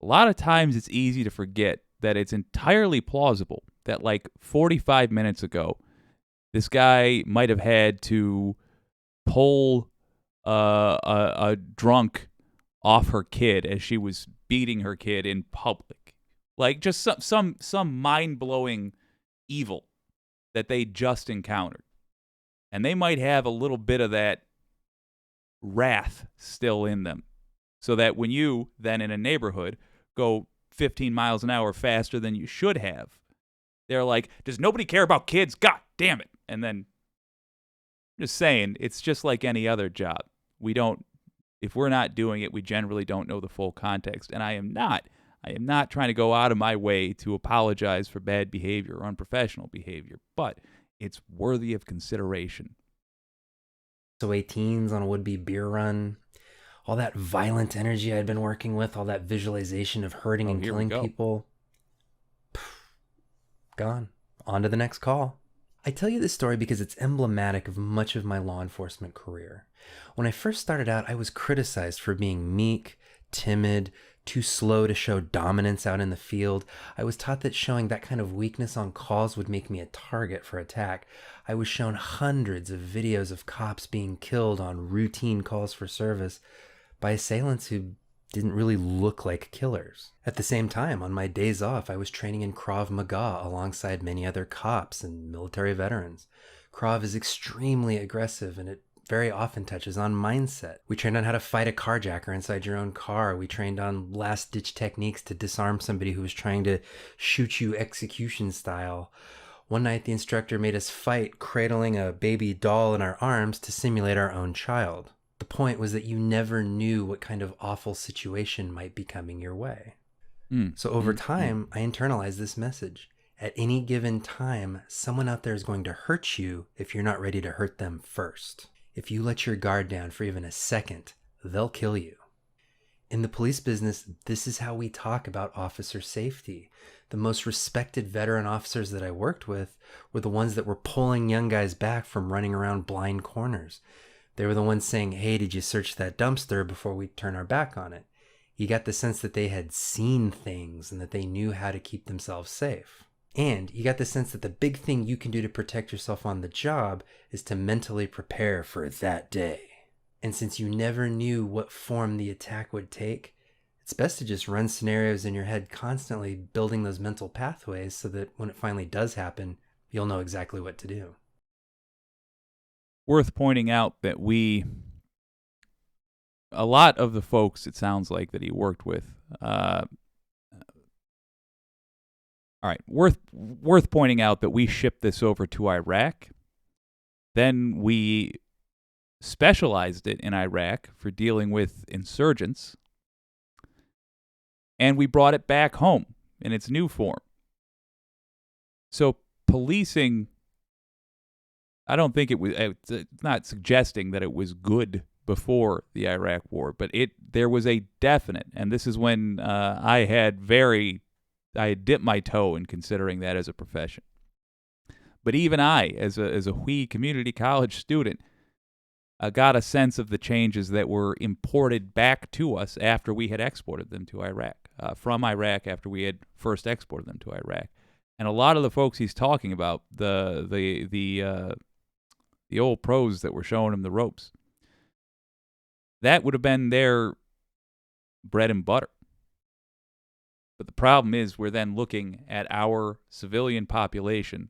A lot of times it's easy to forget that it's entirely plausible that like 45 minutes ago, this guy might have had to pull a drunk off her kid as she was beating her kid in public. Like just some mind-blowing evil that they just encountered. And they might have a little bit of that wrath still in them. So that when you then in a neighborhood go 15 miles an hour faster than you should have, they're like, does nobody care about kids? God damn it. And then, just saying, it's just like any other job. If we're not doing it, we generally don't know the full context. And I am not trying to go out of my way to apologize for bad behavior or unprofessional behavior, but it's worthy of consideration. So 18s on a would-be beer run, all that violent energy I'd been working with, all that visualization of hurting and killing people, gone. On to the next call. I tell you this story because it's emblematic of much of my law enforcement career. When I first started out, I was criticized for being meek, timid, too slow to show dominance out in the field. I was taught that showing that kind of weakness on calls would make me a target for attack. I was shown hundreds of videos of cops being killed on routine calls for service by assailants who didn't really look like killers. At the same time, on my days off, I was training in Krav Maga alongside many other cops and military veterans. Krav is extremely aggressive, and it very often touches on mindset. We trained on how to fight a carjacker inside your own car. We trained on last-ditch techniques to disarm somebody who was trying to shoot you execution style. One night, the instructor made us fight, cradling a baby doll in our arms to simulate our own child. The point was that you never knew what kind of awful situation might be coming your way. So over time, I internalized this message. At any given time, someone out there is going to hurt you if you're not ready to hurt them first. If you let your guard down for even a second, they'll kill you. In the police business, this is how we talk about officer safety. The most respected veteran officers that I worked with were the ones that were pulling young guys back from running around blind corners. They were the ones saying, hey, did you search that dumpster before we turn our back on it? You got the sense that they had seen things and that they knew how to keep themselves safe. And you got the sense that the big thing you can do to protect yourself on the job is to mentally prepare for that day. And since you never knew what form the attack would take, it's best to just run scenarios in your head constantly, building those mental pathways so that when it finally does happen, you'll know exactly what to do. Worth pointing out that a lot of the folks, it sounds like, that he worked with, all right, worth pointing out that we shipped this over to Iraq. Then we specialized it in Iraq for dealing with insurgents. And we brought it back home in its new form. So policing, I don't think it's not suggesting that it was good before the Iraq War, but there was a definite, and this is when I had dipped my toe in considering that as a profession. But even I, as a Hui community college student, got a sense of the changes that were imported back to us after we had exported them to Iraq, from Iraq after we had first exported them to Iraq. And a lot of the folks he's talking about, the old pros that were showing him the ropes, that would have been their bread and butter. But the problem is we're then looking at our civilian population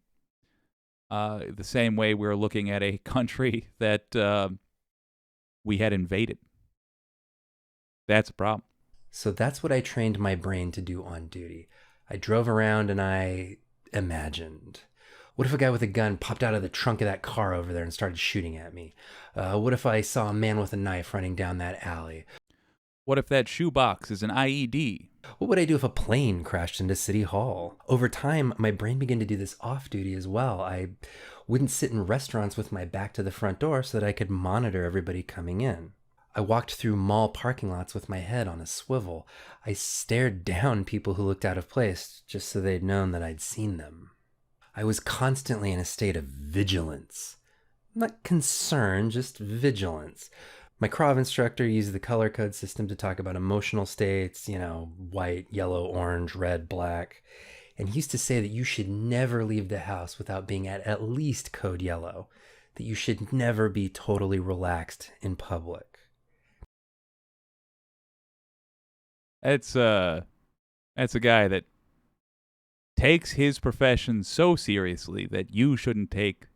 the same way we're looking at a country that we had invaded. That's a problem. So that's what I trained my brain to do on duty. I drove around and I imagined. What if a guy with a gun popped out of the trunk of that car over there and started shooting at me? What if I saw a man with a knife running down that alley? What if that shoebox is an IED? What would I do if a plane crashed into City Hall? Over time, my brain began to do this off-duty as well. I wouldn't sit in restaurants with my back to the front door so that I could monitor everybody coming in. I walked through mall parking lots with my head on a swivel. I stared down people who looked out of place just so they'd known that I'd seen them. I was constantly in a state of vigilance. Not concern, just vigilance. My Krav instructor used the color code system to talk about emotional states, white, yellow, orange, red, black. And he used to say that you should never leave the house without being at least code yellow, that you should never be totally relaxed in public. That's a guy that takes his profession so seriously that you shouldn't take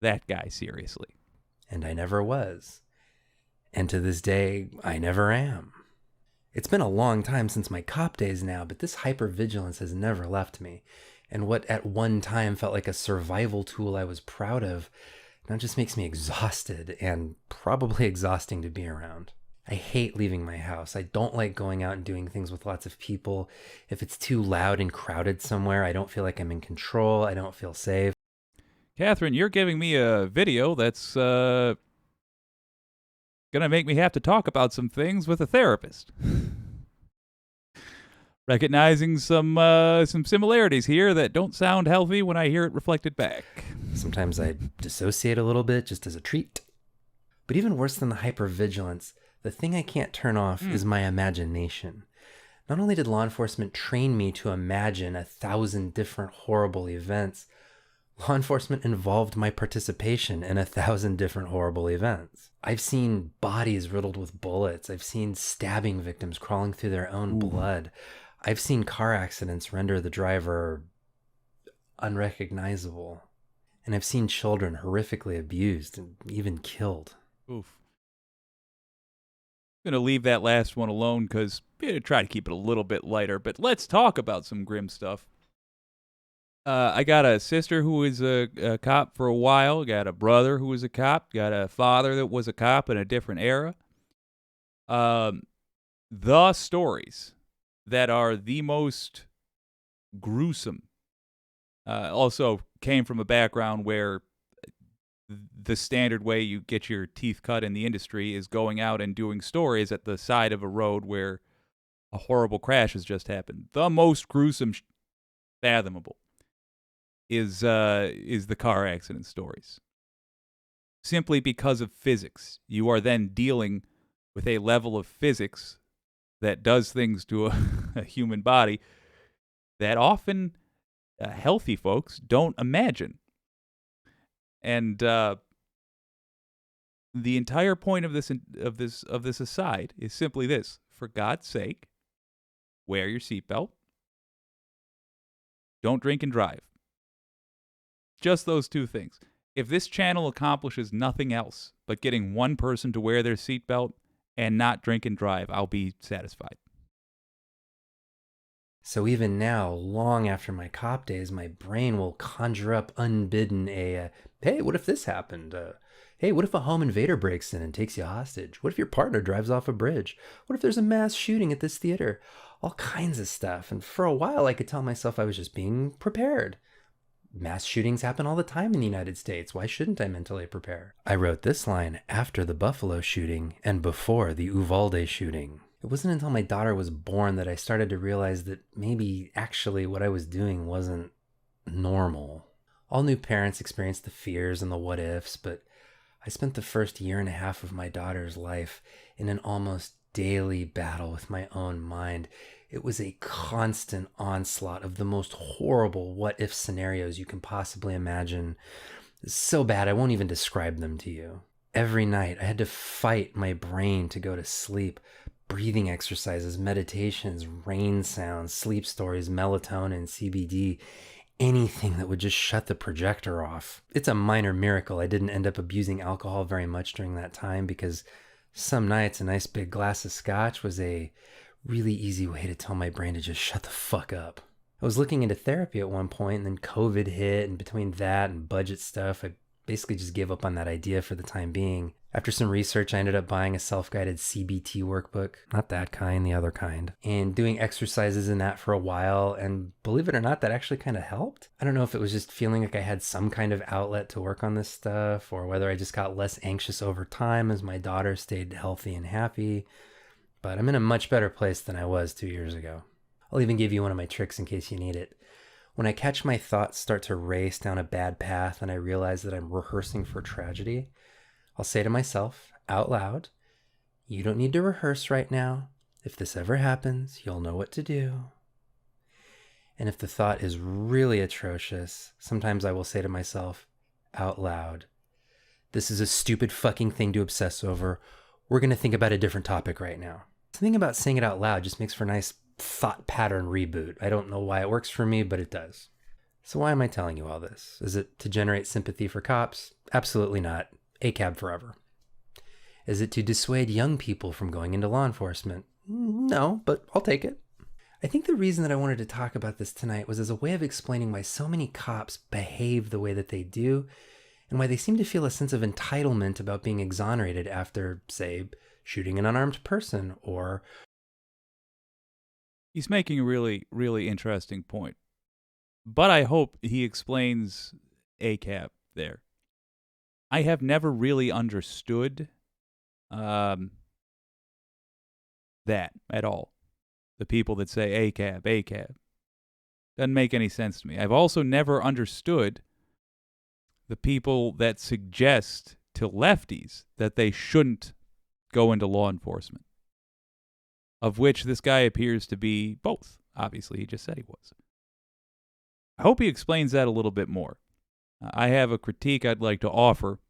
that guy seriously. And I never was. And to this day, I never am. It's been a long time since my cop days now, but this hypervigilance has never left me. And what at one time felt like a survival tool I was proud of, now just makes me exhausted and probably exhausting to be around. I hate leaving my house. I don't like going out and doing things with lots of people. If it's too loud and crowded somewhere, I don't feel like I'm in control. I don't feel safe. Catherine, you're giving me a video that's going to make me have to talk about some things with a therapist. Recognizing some similarities here that don't sound healthy when I hear it reflected back. Sometimes I dissociate a little bit just as a treat. But even worse than the hypervigilance, the thing I can't turn off is my imagination. Not only did law enforcement train me to imagine 1,000 different horrible events, law enforcement involved my participation in 1,000 different horrible events. I've seen bodies riddled with bullets. I've seen stabbing victims crawling through their own blood. I've seen car accidents render the driver unrecognizable. And I've seen children horrifically abused and even killed. Oof. I'm going to leave that last one alone because I'm going to try to keep it a little bit lighter. But let's talk about some grim stuff. I got a sister who was a cop for a while. Got a brother who was a cop. Got a father that was a cop in a different era. The stories that are the most gruesome also came from a background where the standard way you get your teeth cut in the industry is going out and doing stories at the side of a road where a horrible crash has just happened. The most gruesome fathomable is the car accident stories. Simply because of physics. You are then dealing with a level of physics that does things to a human body that often healthy folks don't imagine. And the entire point of this aside is simply this: for God's sake, wear your seatbelt. Don't drink and drive. Just those two things. If this channel accomplishes nothing else but getting one person to wear their seatbelt and not drink and drive, I'll be satisfied. So even now, long after my cop days, my brain will conjure up unbidden hey, what if this happened? Hey, what if a home invader breaks in and takes you hostage? What if your partner drives off a bridge? What if there's a mass shooting at this theater? All kinds of stuff. And for a while, I could tell myself I was just being prepared. Mass shootings happen all the time in the United States. Why shouldn't I mentally prepare? I wrote this line after the Buffalo shooting and before the Uvalde shooting. It wasn't until my daughter was born that I started to realize that maybe actually what I was doing wasn't normal. All new parents experience the fears and the what ifs, but I spent the first year and a half of my daughter's life in an almost daily battle with my own mind. It was a constant onslaught of the most horrible what-if scenarios you can possibly imagine. So bad, I won't even describe them to you. Every night, I had to fight my brain to go to sleep. Breathing exercises, meditations, rain sounds, sleep stories, melatonin, CBD, anything that would just shut the projector off. It's a minor miracle I didn't end up abusing alcohol very much during that time, because some nights a nice big glass of scotch was a really easy way to tell my brain to just shut the fuck up. I was looking into therapy at one point, and then COVID hit, and between that and budget stuff, I basically just gave up on that idea for the time being. After some research, I ended up buying a self-guided CBT workbook. Not that kind, the other kind. And doing exercises in that for a while, and believe it or not, that actually kind of helped. I don't know if it was just feeling like I had some kind of outlet to work on this stuff, or whether I just got less anxious over time as my daughter stayed healthy and happy. But I'm in a much better place than I was 2 years ago. I'll even give you one of my tricks in case you need it. When I catch my thoughts start to race down a bad path and I realize that I'm rehearsing for tragedy, I'll say to myself out loud, "You don't need to rehearse right now. If this ever happens, you'll know what to do." And if the thought is really atrocious, sometimes I will say to myself out loud, this is a stupid fucking thing to obsess over. We're going to think about a different topic right now. Something about saying it out loud just makes for a nice thought pattern reboot. I don't know why it works for me, but it does. So why am I telling you all this? Is it to generate sympathy for cops? Absolutely not. ACAB forever. Is it to dissuade young people from going into law enforcement? No, but I'll take it. I think the reason that I wanted to talk about this tonight was as a way of explaining why so many cops behave the way that they do, and why they seem to feel a sense of entitlement about being exonerated after, say, shooting an unarmed person, or... He's making a really, really interesting point. But I hope he explains ACAB there. I have never really understood that at all. The people that say ACAB, ACAB. Doesn't make any sense to me. I've also never understood the people that suggest to lefties that they shouldn't go into law enforcement, of which this guy appears to be both. Obviously, he just said he was. I hope he explains that a little bit more. I have a critique I'd like to offer,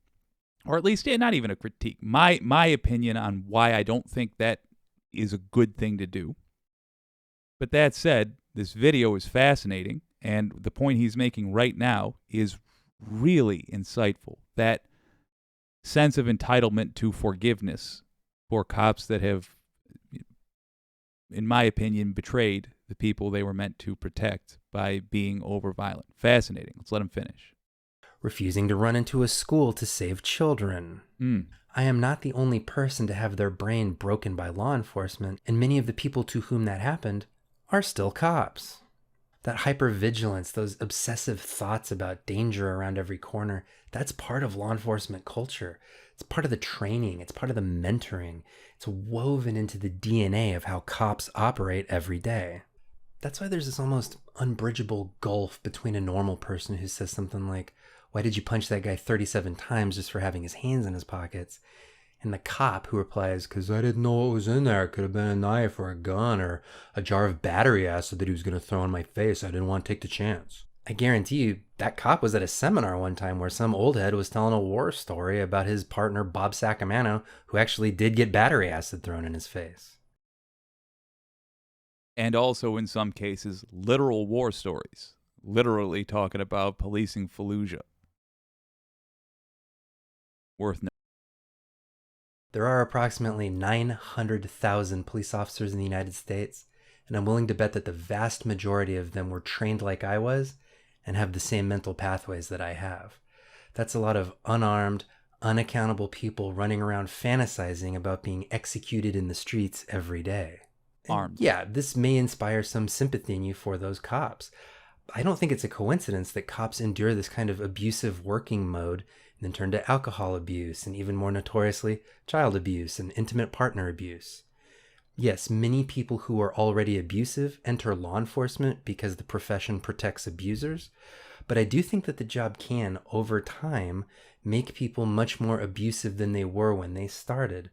or at least, not even a critique, my opinion on why I don't think that is a good thing to do. But that said, this video is fascinating, and the point he's making right now is really insightful. That sense of entitlement to forgiveness for cops that have, in my opinion, betrayed the people they were meant to protect by being over-violent. Fascinating. Let's let him finish. Refusing to run into a school to save children. I am not the only person to have their brain broken by law enforcement, and many of the people to whom that happened are still cops. That hypervigilance, those obsessive thoughts about danger around every corner, that's part of law enforcement culture. It's part of the training. It's part of the mentoring. It's woven into the DNA of how cops operate every day. That's why there's this almost unbridgeable gulf between a normal person who says something like, "Why did you punch that guy 37 times just for having his hands in his pockets?" And the cop who replies, "Because I didn't know what was in there. It could have been a knife or a gun or a jar of battery acid that he was going to throw in my face. I didn't want to take the chance." I guarantee you that cop was at a seminar one time where some old head was telling a war story about his partner Bob Sacamano, who actually did get battery acid thrown in his face. And also, in some cases, literal war stories. Literally talking about policing Fallujah. Worth noting. There are approximately 900,000 police officers in the United States, and I'm willing to bet that the vast majority of them were trained like I was and have the same mental pathways that I have. That's a lot of unarmed, unaccountable people running around fantasizing about being executed in the streets every day. Armed. Yeah, this may inspire some sympathy in you for those cops. I don't think it's a coincidence that cops endure this kind of abusive working mode and then turn to alcohol abuse and even more notoriously, child abuse and intimate partner abuse. Yes, many people who are already abusive enter law enforcement because the profession protects abusers, but I do think that the job can, over time, make people much more abusive than they were when they started,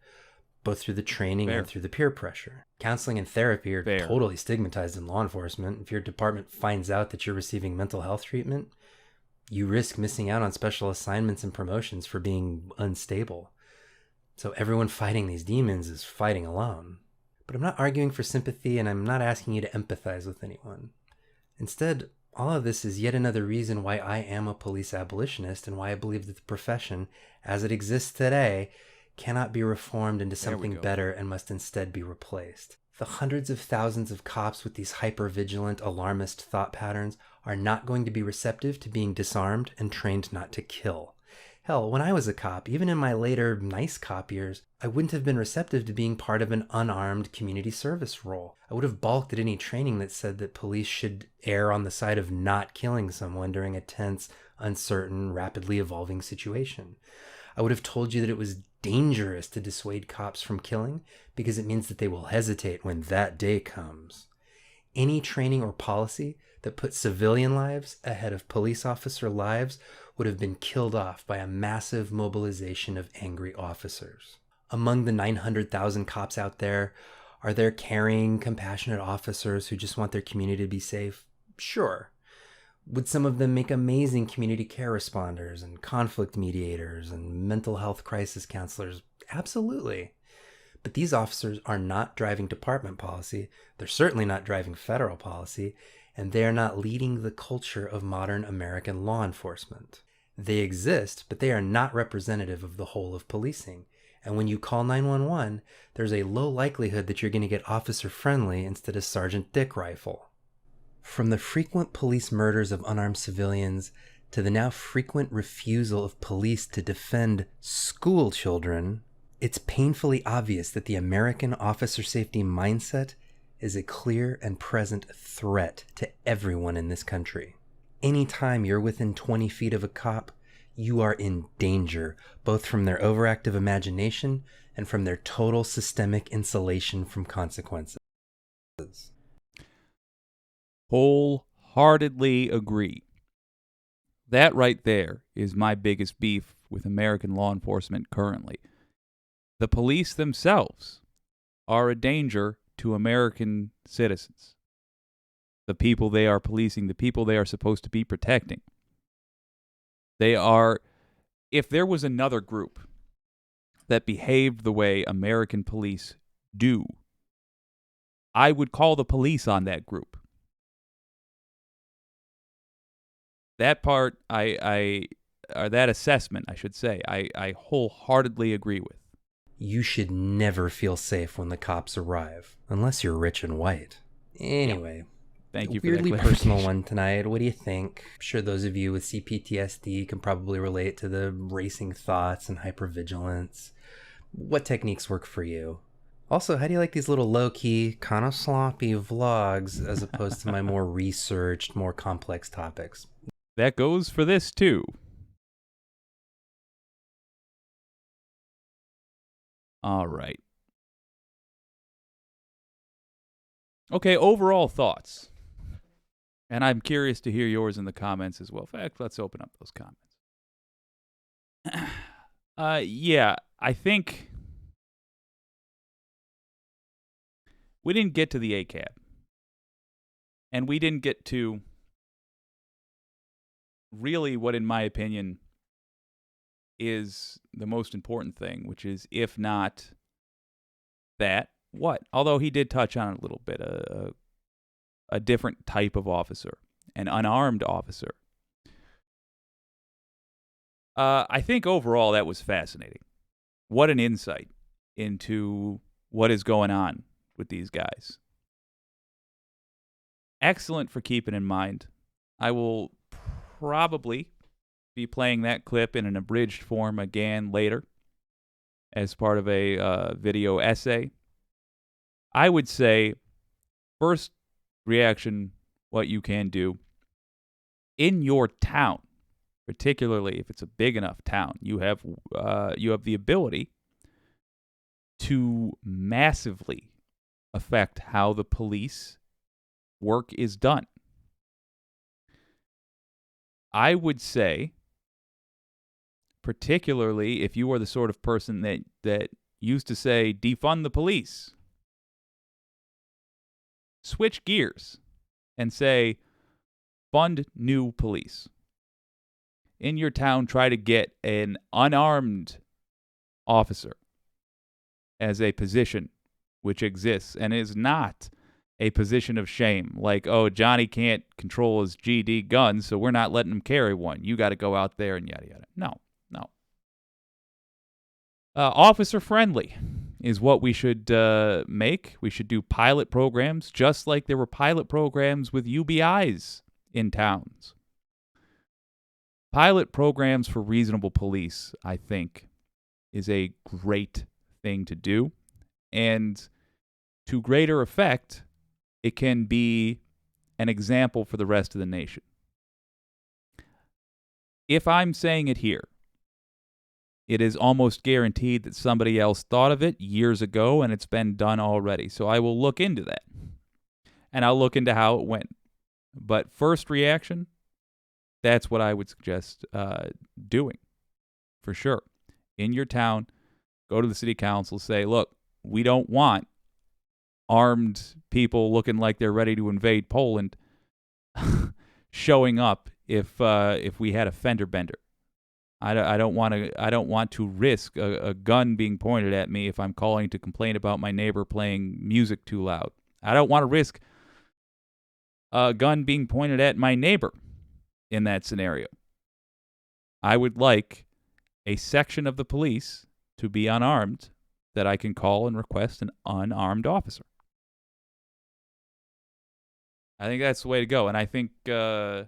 both through the training and through the peer pressure. Counseling and therapy are totally stigmatized in law enforcement. If your department finds out that you're receiving mental health treatment, you risk missing out on special assignments and promotions for being unstable. So everyone fighting these demons is fighting alone. But I'm not arguing for sympathy, and I'm not asking you to empathize with anyone. Instead, all of this is yet another reason why I am a police abolitionist and why I believe that the profession, as it exists today, cannot be reformed into something better and must instead be replaced. The hundreds of thousands of cops with these hyper-vigilant, alarmist thought patterns are not going to be receptive to being disarmed and trained not to kill. Hell, when I was a cop, even in my later nice cop years, I wouldn't have been receptive to being part of an unarmed community service role. I would have balked at any training that said that police should err on the side of not killing someone during a tense, uncertain, rapidly evolving situation. I would have told you that it was dangerous to dissuade cops from killing because it means that they will hesitate when that day comes. Any training or policy that put civilian lives ahead of police officer lives would have been killed off by a massive mobilization of angry officers. Among the 900,000 cops out there, are there caring, compassionate officers who just want their community to be safe? Sure. Would some of them make amazing community care responders and conflict mediators and mental health crisis counselors? Absolutely. But these officers are not driving department policy. They're certainly not driving federal policy, and they are not leading the culture of modern American law enforcement. They exist, but they are not representative of the whole of policing. And when you call 911, there's a low likelihood that you're going to get officer friendly instead of Sergeant Dick rifle. From the frequent police murders of unarmed civilians to the now frequent refusal of police to defend school children, it's painfully obvious that the American officer safety mindset is a clear and present threat to everyone in this country. Anytime you're within 20 feet of a cop, you are in danger, both from their overactive imagination and from their total systemic insulation from consequences. Wholeheartedly agree. That right there is my biggest beef with American law enforcement currently. The police themselves are a danger to American citizens. The people they are policing, the people they are supposed to be protecting. They are, if there was another group that behaved the way American police do, I would call the police on that group. That part, or that assessment, I should say, I wholeheartedly agree with. You should never feel safe when the cops arrive, unless you're rich and white. Anyway, thank you for weirdly that personal one tonight. What do you think? I'm sure those of you with CPTSD can probably relate to the racing thoughts and hypervigilance. What techniques work for you? Also, how do you like these little low-key, kind of sloppy vlogs as opposed to my more researched, more complex topics? That goes for this too. All right. Okay, overall thoughts. And I'm curious to hear yours in the comments as well. In fact, let's open up those comments. Yeah, I think we didn't get to the ACAB. And we didn't get to really what, in my opinion, is the most important thing, which is, if not that, what? Although he did touch on it a little bit, a different type of officer, an unarmed officer. I think overall that was fascinating. What an insight into what is going on with these guys. Excellent for keeping in mind. I will probably be playing that clip in an abridged form again later as part of a video essay. I would say, first reaction, what you can do in your town, particularly if it's a big enough town, you have the ability to massively affect how the police work is done. I would say, particularly if you are the sort of person that used to say, defund the police, switch gears and say, fund new police. In your town, try to get an unarmed officer as a position which exists and is not a position of shame. Like, oh, Johnny can't control his GD gun, so we're not letting him carry one. You got to go out there and yada, yada. No. Officer friendly is what we should make. We should do pilot programs, just like there were pilot programs with UBIs in towns. Pilot programs for reasonable police, I think, is a great thing to do. And to greater effect, it can be an example for the rest of the nation. If I'm saying it here, it is almost guaranteed that somebody else thought of it years ago and it's been done already. So I will look into that. And I'll look into how it went. But first reaction, that's what I would suggest doing, for sure. In your town, go to the city council, say, look, we don't want armed people looking like they're ready to invade Poland showing up if we had a fender bender. I don't want to risk a gun being pointed at me if I'm calling to complain about my neighbor playing music too loud. I don't want to risk a gun being pointed at my neighbor in that scenario. I would like a section of the police to be unarmed that I can call and request an unarmed officer. I think that's the way to go. And I think, let's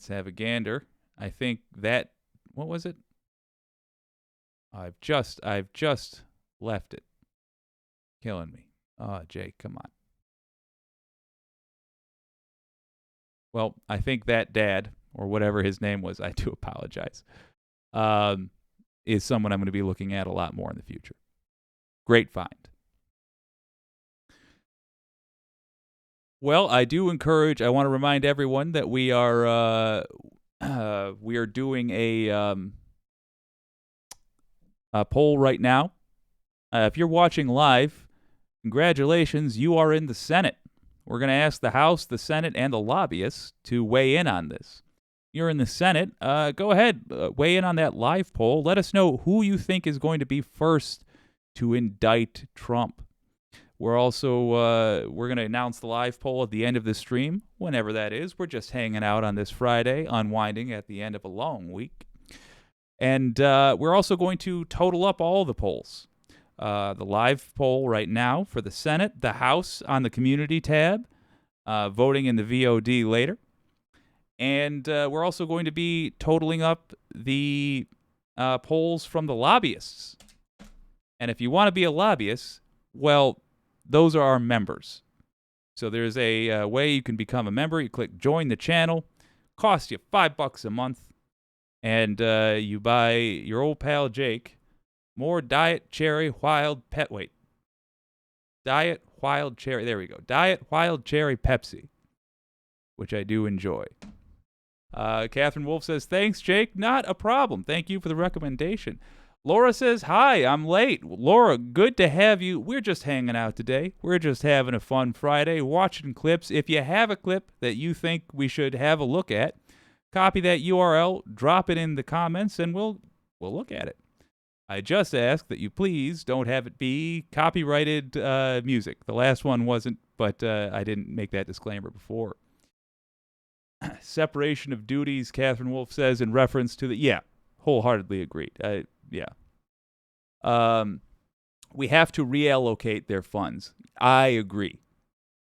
have a gander. I think that, what was it? I've just left it. Killing me. Oh, Jake, come on. Well, I think that dad, or whatever his name was, I do apologize, is someone I'm going to be looking at a lot more in the future. Great find. Well, I want to remind everyone that we are doing a poll right now. If you're watching live, congratulations, you are in the Senate. We're going to ask the House, the Senate, and the lobbyists to weigh in on this. You're in the Senate. Go ahead, weigh in on that live poll. Let us know who you think is going to be first to indict Trump. We're also we're going to announce the live poll at the end of the stream, whenever that is. We're just hanging out on this Friday, unwinding at the end of a long week. And we're also going to total up all the polls. The live poll right now for the Senate, the House on the Community tab, voting in the VOD later. And we're also going to be totaling up the polls from the lobbyists. And if you want to be a lobbyist, well, those are our members. So there's a way you can become a member. You click join the channel. Costs you $5 a month. And you buy your old pal Jake more Diet Cherry Wild Pet. Wait. Diet Wild Cherry. There we go. Diet Wild Cherry Pepsi, which I do enjoy. Catherine Wolf says, thanks, Jake. Not a problem. Thank you for the recommendation. Laura says, hi, I'm late. Laura, good to have you. We're just hanging out today. We're just having a fun Friday, watching clips. If you have a clip that you think we should have a look at, copy that URL, drop it in the comments, and we'll look at it. I just ask that you please don't have it be copyrighted music. The last one wasn't, but I didn't make that disclaimer before. Separation of duties, Catherine Wolf says, in reference to the... Yeah, wholeheartedly agreed. Yeah. We have to reallocate their funds. I agree.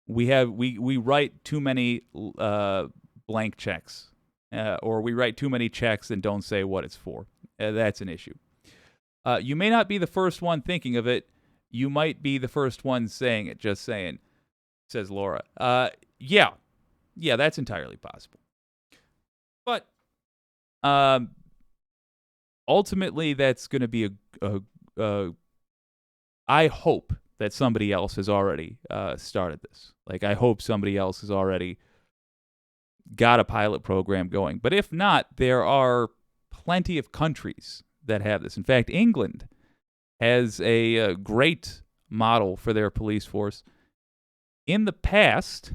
We write too many blank checks, or we write too many checks and don't say what it's for. That's an issue. You may not be the first one thinking of it. You might be the first one saying it, just saying, says Laura. Yeah, that's entirely possible. But ultimately, that's going to be I hope that somebody else has already started this. Like, I hope somebody else has already got a pilot program going. But if not, there are plenty of countries that have this. In fact, England has a great model for their police force. In the past,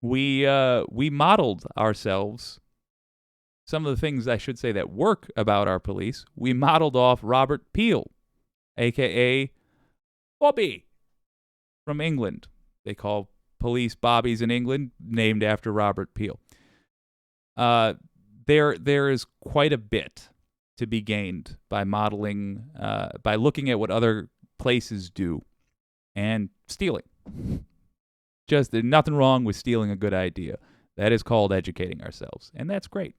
we modeled ourselves. Some of the things I should say that work about our police, we modeled off Robert Peel, a.k.a. Bobby, from England. They call police bobbies in England, named after Robert Peel. There is quite a bit to be gained by modeling, by looking at what other places do and stealing. Just there's nothing wrong with stealing a good idea. That is called educating ourselves, and that's great.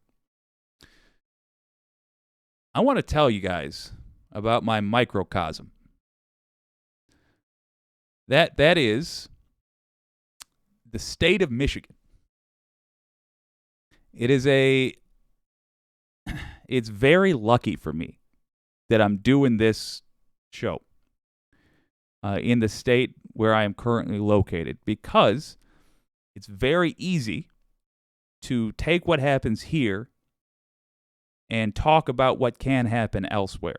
I want to tell you guys about my microcosm. That is the state of Michigan. It's very lucky for me that I'm doing this show in the state where I am currently located, because it's very easy to take what happens here and talk about what can happen elsewhere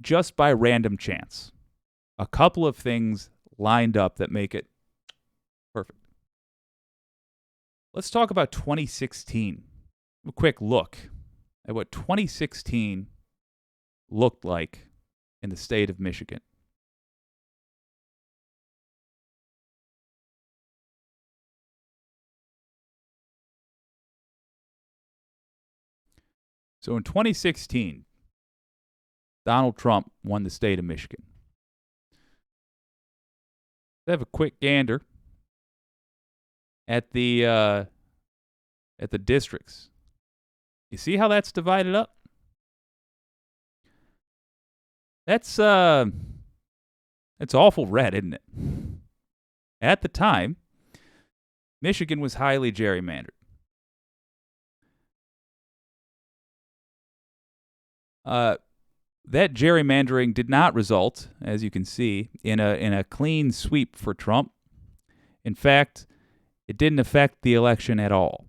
just by random chance. A couple of things lined up that make it perfect. Let's talk about 2016. A quick look at what 2016 looked like in the state of Michigan. So in 2016, Donald Trump won the state of Michigan. Let's have a quick gander at the districts. You see how that's divided up? That's awful red, isn't it? At the time, Michigan was highly gerrymandered. That gerrymandering did not result, as you can see, in a clean sweep for Trump. In fact, it didn't affect the election at all,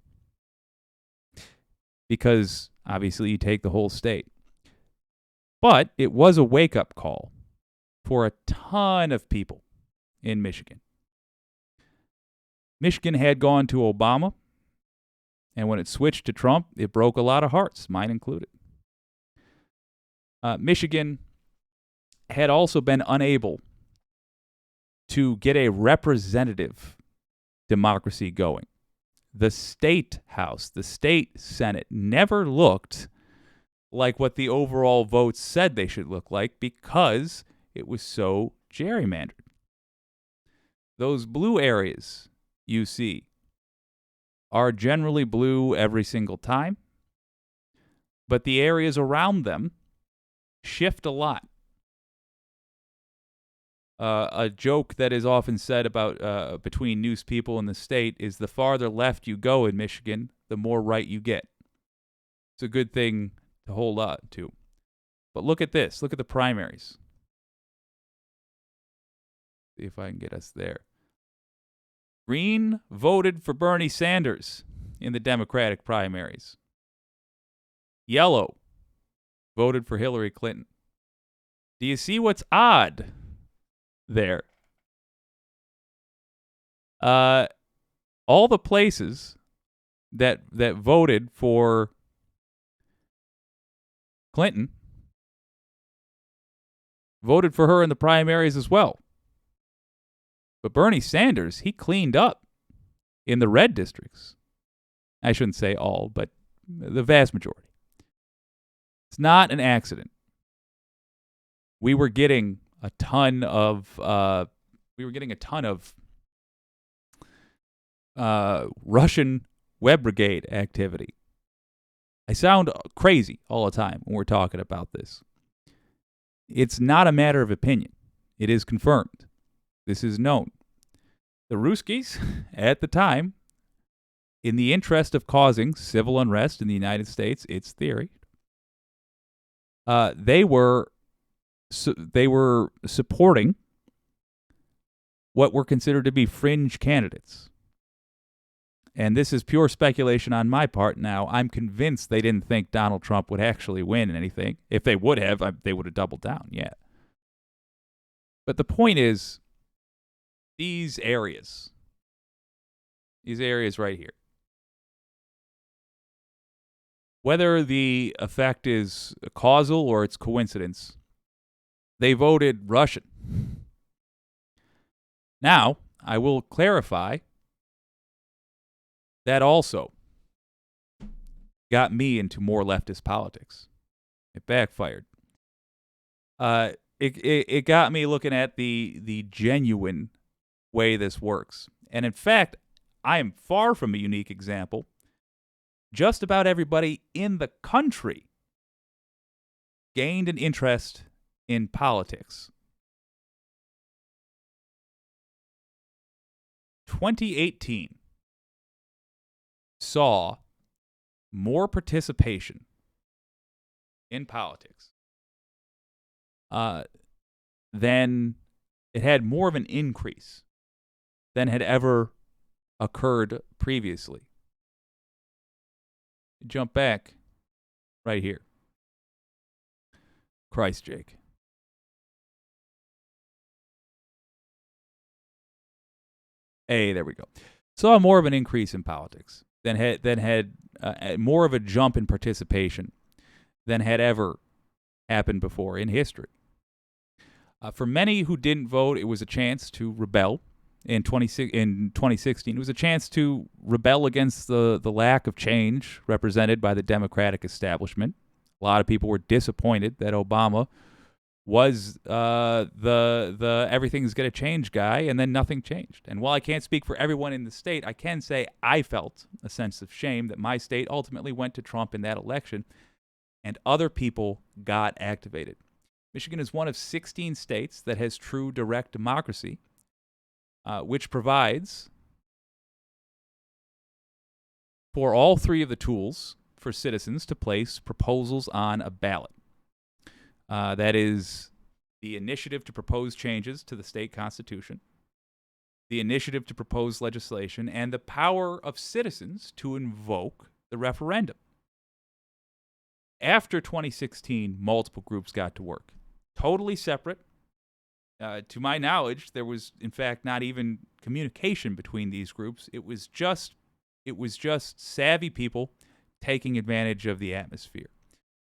because obviously you take the whole state. But it was a wake-up call for a ton of people in Michigan. Michigan had gone to Obama, and when it switched to Trump, it broke a lot of hearts, mine included. Michigan had also been unable to get a representative democracy going. The state house, the state senate never looked like what the overall votes said they should look like because it was so gerrymandered. Those blue areas you see are generally blue every single time, but the areas around them shift a lot. A joke that is often said about between news people in the state is the farther left you go in Michigan, the more right you get. It's a good thing to hold on to. But look at this. Look at the primaries. See if I can get us there. Green voted for Bernie Sanders in the Democratic primaries. Yellow voted for Hillary Clinton. Do you see what's odd there? All the places that voted for Clinton voted for her in the primaries as well. But Bernie Sanders, he cleaned up in the red districts. I shouldn't say all, but the vast majority. It's not an accident. We were getting a ton of Russian web brigade activity. I sound crazy all the time when we're talking about this. It's not a matter of opinion. It is confirmed. This is known. The Ruskies, at the time, in the interest of causing civil unrest in the United States, it's theory, they were supporting what were considered to be fringe candidates. And this is pure speculation on my part now. I'm convinced they didn't think Donald Trump would actually win anything. If they would have, they would have doubled down, yeah. But the point is, these areas right here, whether the effect is causal or it's coincidence, they voted Russian. Now, I will clarify that also got me into more leftist politics. It backfired. It got me looking at the genuine way this works. And in fact, I am far from a unique example. Just about everybody in the country gained an interest in politics. 2018 saw more participation in politics than it had more of an increase than had ever occurred previously. Jump back right here. Christ, Jake. Hey, there we go. saw more of an increase in politics than had more of a jump in participation than had ever happened before in history. For many who didn't vote, it was a chance to rebel. In 2016, it was a chance to rebel against the lack of change represented by the Democratic establishment. A lot of people were disappointed that Obama was the everything's going to change guy, and then nothing changed. And while I can't speak for everyone in the state, I can say I felt a sense of shame that my state ultimately went to Trump in that election, and other people got activated. Michigan is one of 16 states that has true direct democracy, which provides for all three of the tools for citizens to place proposals on a ballot. That is the initiative to propose changes to the state constitution, the initiative to propose legislation, and the power of citizens to invoke the referendum. After 2016, multiple groups got to work. Totally separate. To my knowledge, there was, in fact, not even communication between these groups. It was just savvy people taking advantage of the atmosphere.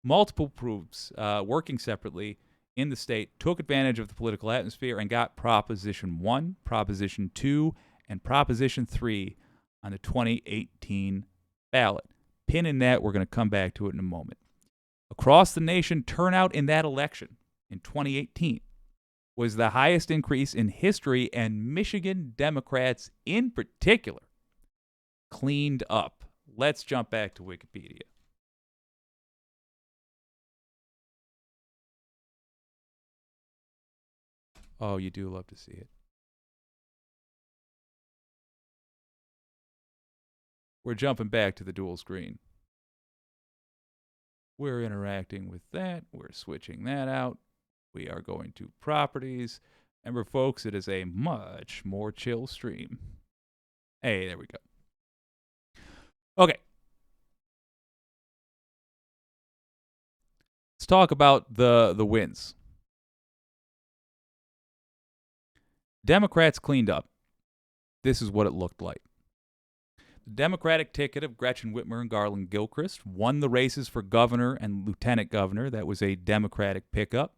Multiple groups working separately in the state took advantage of the political atmosphere and got Proposition 1, Proposition 2, and Proposition 3 on the 2018 ballot. Pin in that, we're going to come back to it in a moment. Across the nation, turnout in that election in 2018 was the highest increase in history, and Michigan Democrats in particular cleaned up. Let's jump back to Wikipedia. Oh, you do love to see it. We're jumping back to the dual screen. We're interacting with that. We're switching that out. We are going to properties. Remember, folks, it is a much more chill stream. Hey, there we go. Okay. Let's talk about the wins. Democrats cleaned up. This is what it looked like. The Democratic ticket of Gretchen Whitmer and Garland Gilchrist won the races for governor and lieutenant governor. That was a Democratic pickup.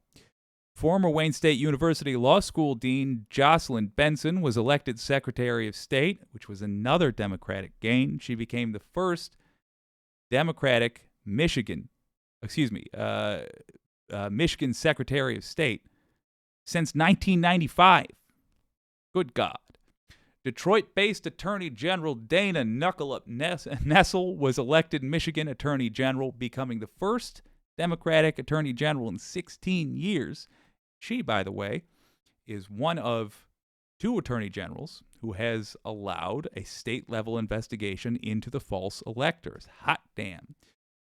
Former Wayne State University Law School Dean Jocelyn Benson was elected Secretary of State, which was another Democratic gain. She became the first Democratic Michigan Secretary of State since 1995. Good God. Detroit-based Attorney General Dana Knuckle-Up Nessel was elected Michigan Attorney General, becoming the first Democratic Attorney General in 16 years. She, by the way, is one of two Attorney Generals who has allowed a state-level investigation into the false electors. Hot damn.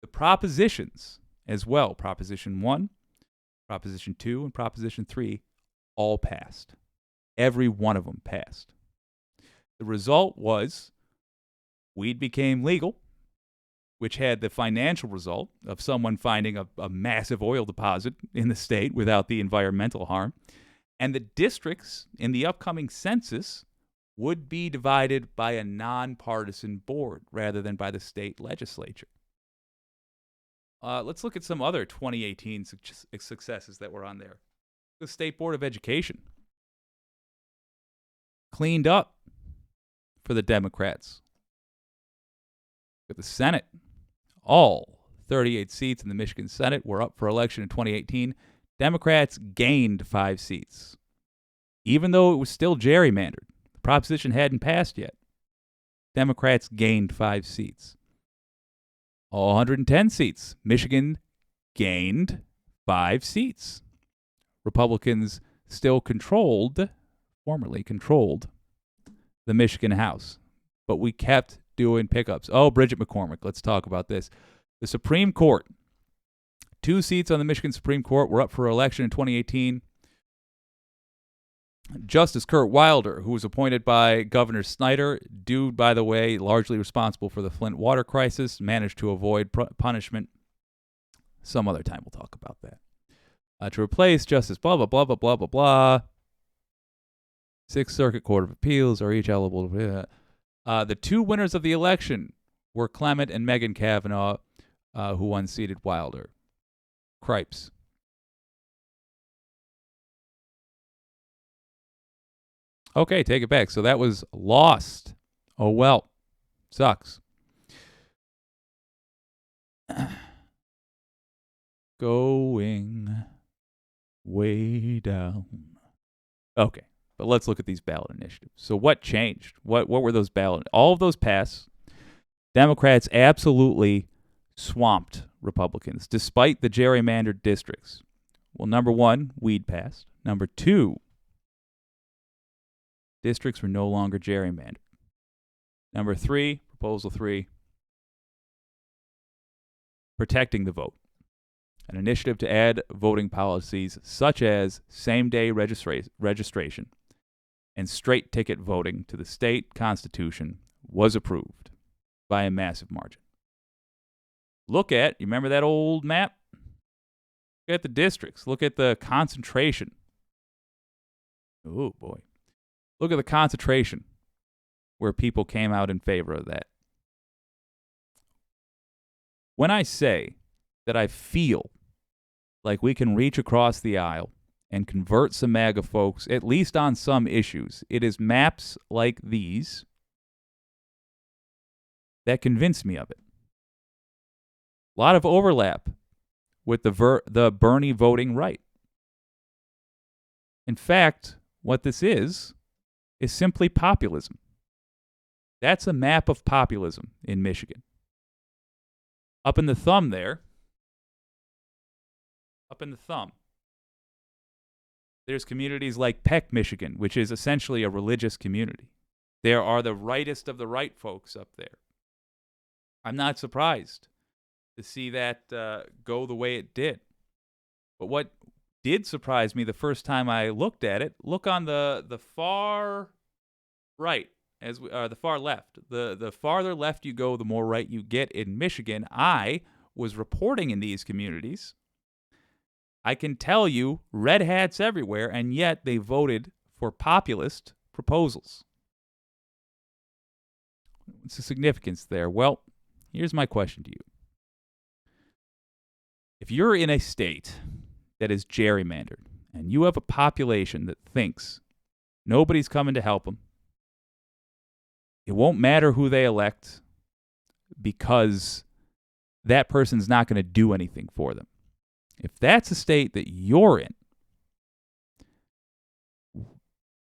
The propositions as well, Proposition 1, Proposition 2, and Proposition 3, all passed. Every one of them passed. The result was weed became legal, which had the financial result of someone finding a massive oil deposit in the state without the environmental harm. And the districts in the upcoming census would be divided by a nonpartisan board rather than by the state legislature. Let's look at some other 2018 successes that were on there. The State Board of Education cleaned up for the Democrats. With the Senate, all 38 seats in the Michigan Senate were up for election in 2018. Democrats gained 5 seats. Even though it was still gerrymandered, the proposition hadn't passed yet. Democrats gained 5 seats. All 110 seats. Michigan gained 5 seats. Republicans still formerly controlled, the Michigan House. But we kept doing pickups. Oh, Bridget McCormick, let's talk about this. The Supreme Court. 2 seats on the Michigan Supreme Court were up for election in 2018. Justice Kurt Wilder, who was appointed by Governor Snyder, dude, by the way, largely responsible for the Flint water crisis, managed to avoid punishment. Some other time we'll talk about that. To replace Justice blah, blah, blah, blah, blah, blah, blah. Sixth Circuit Court of Appeals are each eligible. The two winners of the election were Clement and Megan Kavanaugh, who unseated Wilder. Cripes. Okay, take it back. So that was lost. Oh, well. Sucks. Going way down. Okay, but let's look at these ballot initiatives. So what changed? What were those ballot? All of those passed. Democrats absolutely swamped Republicans, despite the gerrymandered districts. Well, number one, weed passed. Number two, districts were no longer gerrymandered. Number three, proposal three, protecting the vote. An initiative to add voting policies such as same-day registration and straight ticket voting to the state constitution was approved by a massive margin. You remember that old map? Look at the districts. Look at the concentration. Oh, boy. Look at the concentration where people came out in favor of that. When I say that I feel like we can reach across the aisle and convert some MAGA folks, at least on some issues, it is maps like these that convince me of it. A lot of overlap with the Bernie voting right. In fact, what this is simply populism. That's a map of populism in Michigan. Up in the thumb there, there's communities like Peck, Michigan, which is essentially a religious community. There are the rightest of the right folks up there. I'm not surprised to see that go the way it did. But what did surprise me the first time I looked at it, look on the far right, the far left. The farther left you go, the more right you get in Michigan. I was reporting in these communities. I can tell you, red hats everywhere, and yet they voted for populist proposals. What's the significance there? Well, here's my question to you. If you're in a state that is gerrymandered, and you have a population that thinks nobody's coming to help them, it won't matter who they elect because that person's not going to do anything for them. If that's a state that you're in,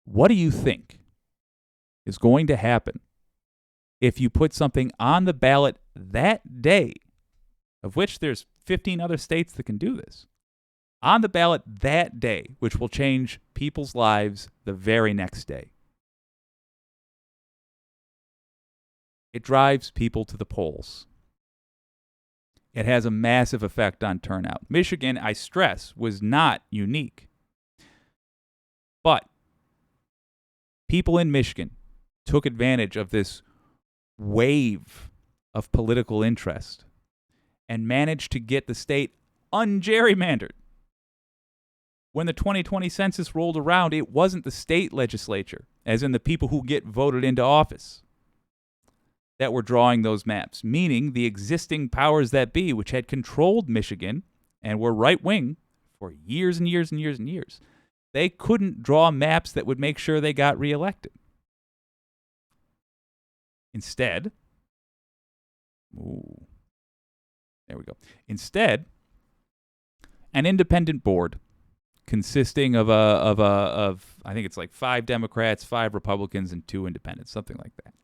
what do you think is going to happen if you put something on the ballot that day, of which there's 15 other states that can do this, on the ballot that day, which will change people's lives the very next day? It drives people to the polls. It has a massive effect on turnout. Michigan, I stress, was not unique. But people in Michigan took advantage of this wave of political interest and managed to get the state ungerrymandered. When the 2020 census rolled around, it wasn't the state legislature, as in the people who get voted into office, that were drawing those maps, meaning the existing powers that be, which had controlled Michigan and were right-wing for years and years and years and years, they couldn't draw maps that would make sure they got reelected. Instead, Instead, an independent board consisting of I think it's like 5 Democrats, 5 Republicans, and 2 independents, something like that.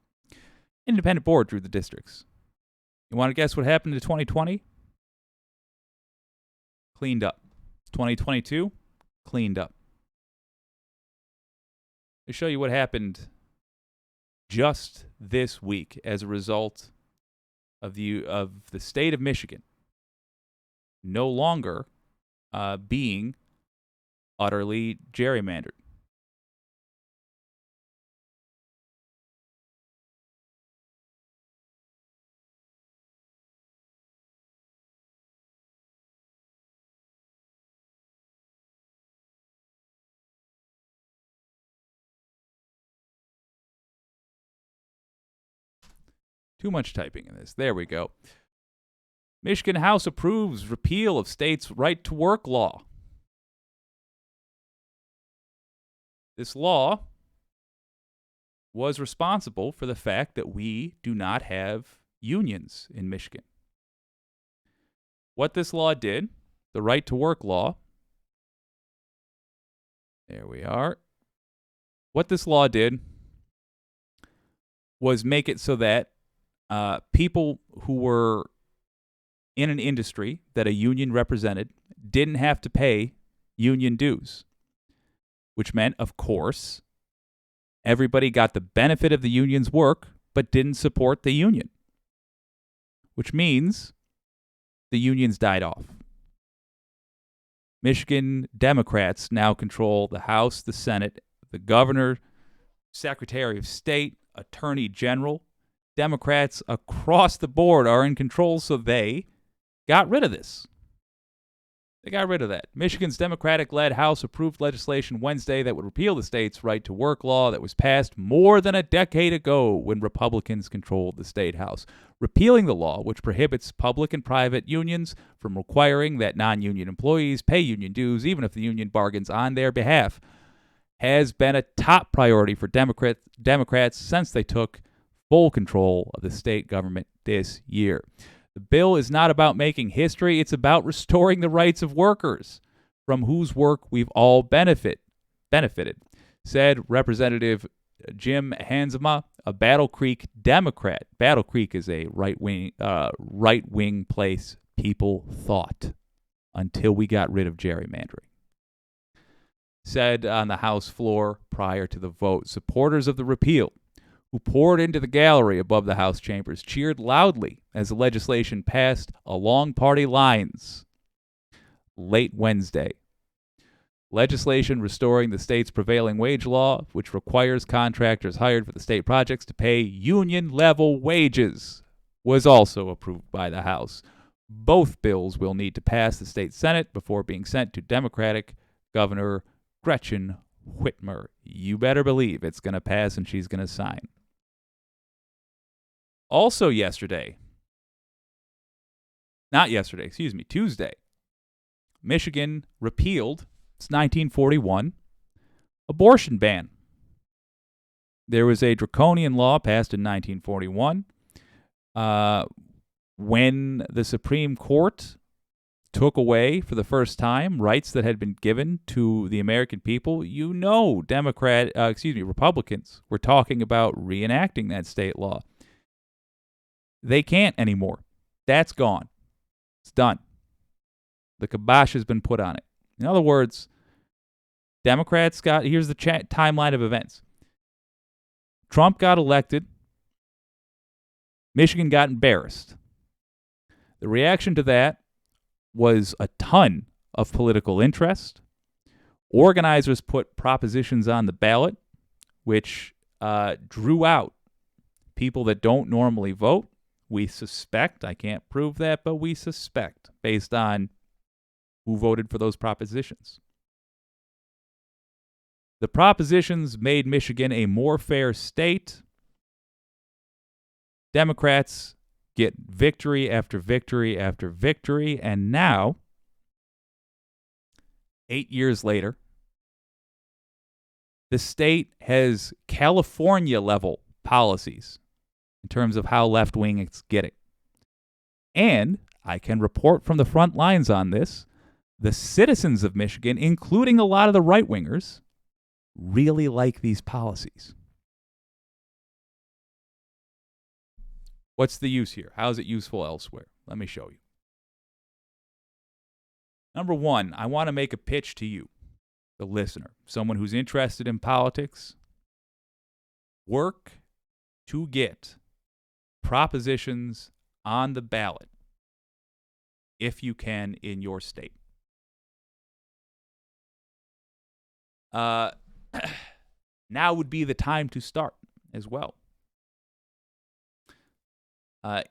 Independent board drew the districts. You want to guess what happened to 2020? Cleaned up. 2022? Cleaned up. To show you what happened just this week as a result of the state of Michigan no longer being utterly gerrymandered. Too much typing in this. There we go. Michigan House approves repeal of state's right to work law. This law was responsible for the fact that we do not have unions in Michigan. What this law did, the right to work law, there we are. What this law did was make it so that people who were in an industry that a union represented didn't have to pay union dues, which meant, of course, everybody got the benefit of the union's work but didn't support the union, which means the unions died off. Michigan Democrats now control the House, the Senate, the governor, Secretary of State, Attorney General. Democrats across the board are in control, so they got rid of this. They got rid of that. Michigan's Democratic-led House approved legislation Wednesday that would repeal the state's right to work law that was passed more than a decade ago when Republicans controlled the state House. Repealing the law, which prohibits public and private unions from requiring that non-union employees pay union dues even if the union bargains on their behalf, has been a top priority for Democrats since they took full control of the state government this year. The bill is not about making history. It's about restoring the rights of workers from whose work we've all benefited, said Representative Jim Hansma, a Battle Creek Democrat. Battle Creek is a right-wing place people thought until we got rid of gerrymandering. Said on the House floor prior to the vote, supporters of the repeal who poured into the gallery above the House chambers cheered loudly as the legislation passed along party lines late Wednesday. Legislation restoring the state's prevailing wage law, which requires contractors hired for the state projects to pay union-level wages, was also approved by the House. Both bills will need to pass the state Senate before being sent to Democratic Governor Gretchen Whitmer. You better believe it's going to pass and she's going to sign. Also Tuesday, Michigan repealed its 1941 abortion ban. There was a draconian law passed in 1941 when the Supreme Court took away for the first time rights that had been given to the American people. You know, Republicans were talking about reenacting that state law. They can't anymore. That's gone. It's done. The kibosh has been put on it. In other words, Democrats here's the timeline of events. Trump got elected. Michigan got embarrassed. The reaction to that was a ton of political interest. Organizers put propositions on the ballot, which drew out people that don't normally vote. We suspect, I can't prove that, but we suspect based on who voted for those propositions. The propositions made Michigan a more fair state. Democrats get victory after victory after victory, and now, 8 years later, the state has California-level policies in terms of how left-wing it's getting. And I can report from the front lines on this, the citizens of Michigan, including a lot of the right-wingers, really like these policies. What's the use here? How is it useful elsewhere? Let me show you. Number one, I want to make a pitch to you, the listener, someone who's interested in politics. Work to get propositions on the ballot, if you can, in your state. Now would be the time to start as well.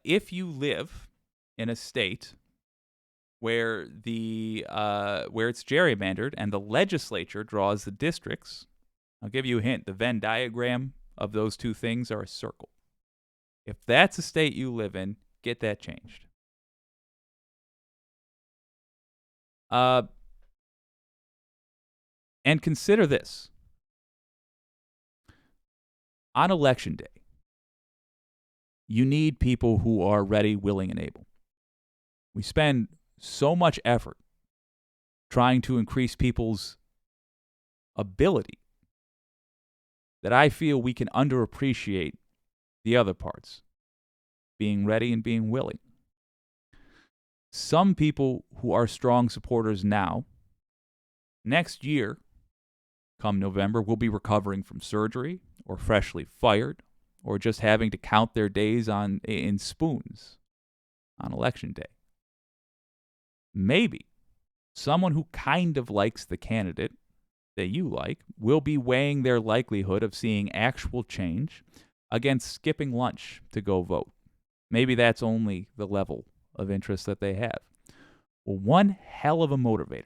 If you live in a state where where it's gerrymandered and the legislature draws the districts, I'll give you a hint. The Venn diagram of those two things are a circle. If that's a state you live in, get that changed. And consider this. On election day, you need people who are ready, willing, and able. We spend so much effort trying to increase people's ability that I feel we can underappreciate the other parts, being ready and being willing. Some people who are strong supporters now, next year, come November, will be recovering from surgery or freshly fired or just having to count their days in spoons on election day. Maybe someone who kind of likes the candidate that you like will be weighing their likelihood of seeing actual change against skipping lunch to go vote. Maybe that's only the level of interest that they have. Well, one hell of a motivator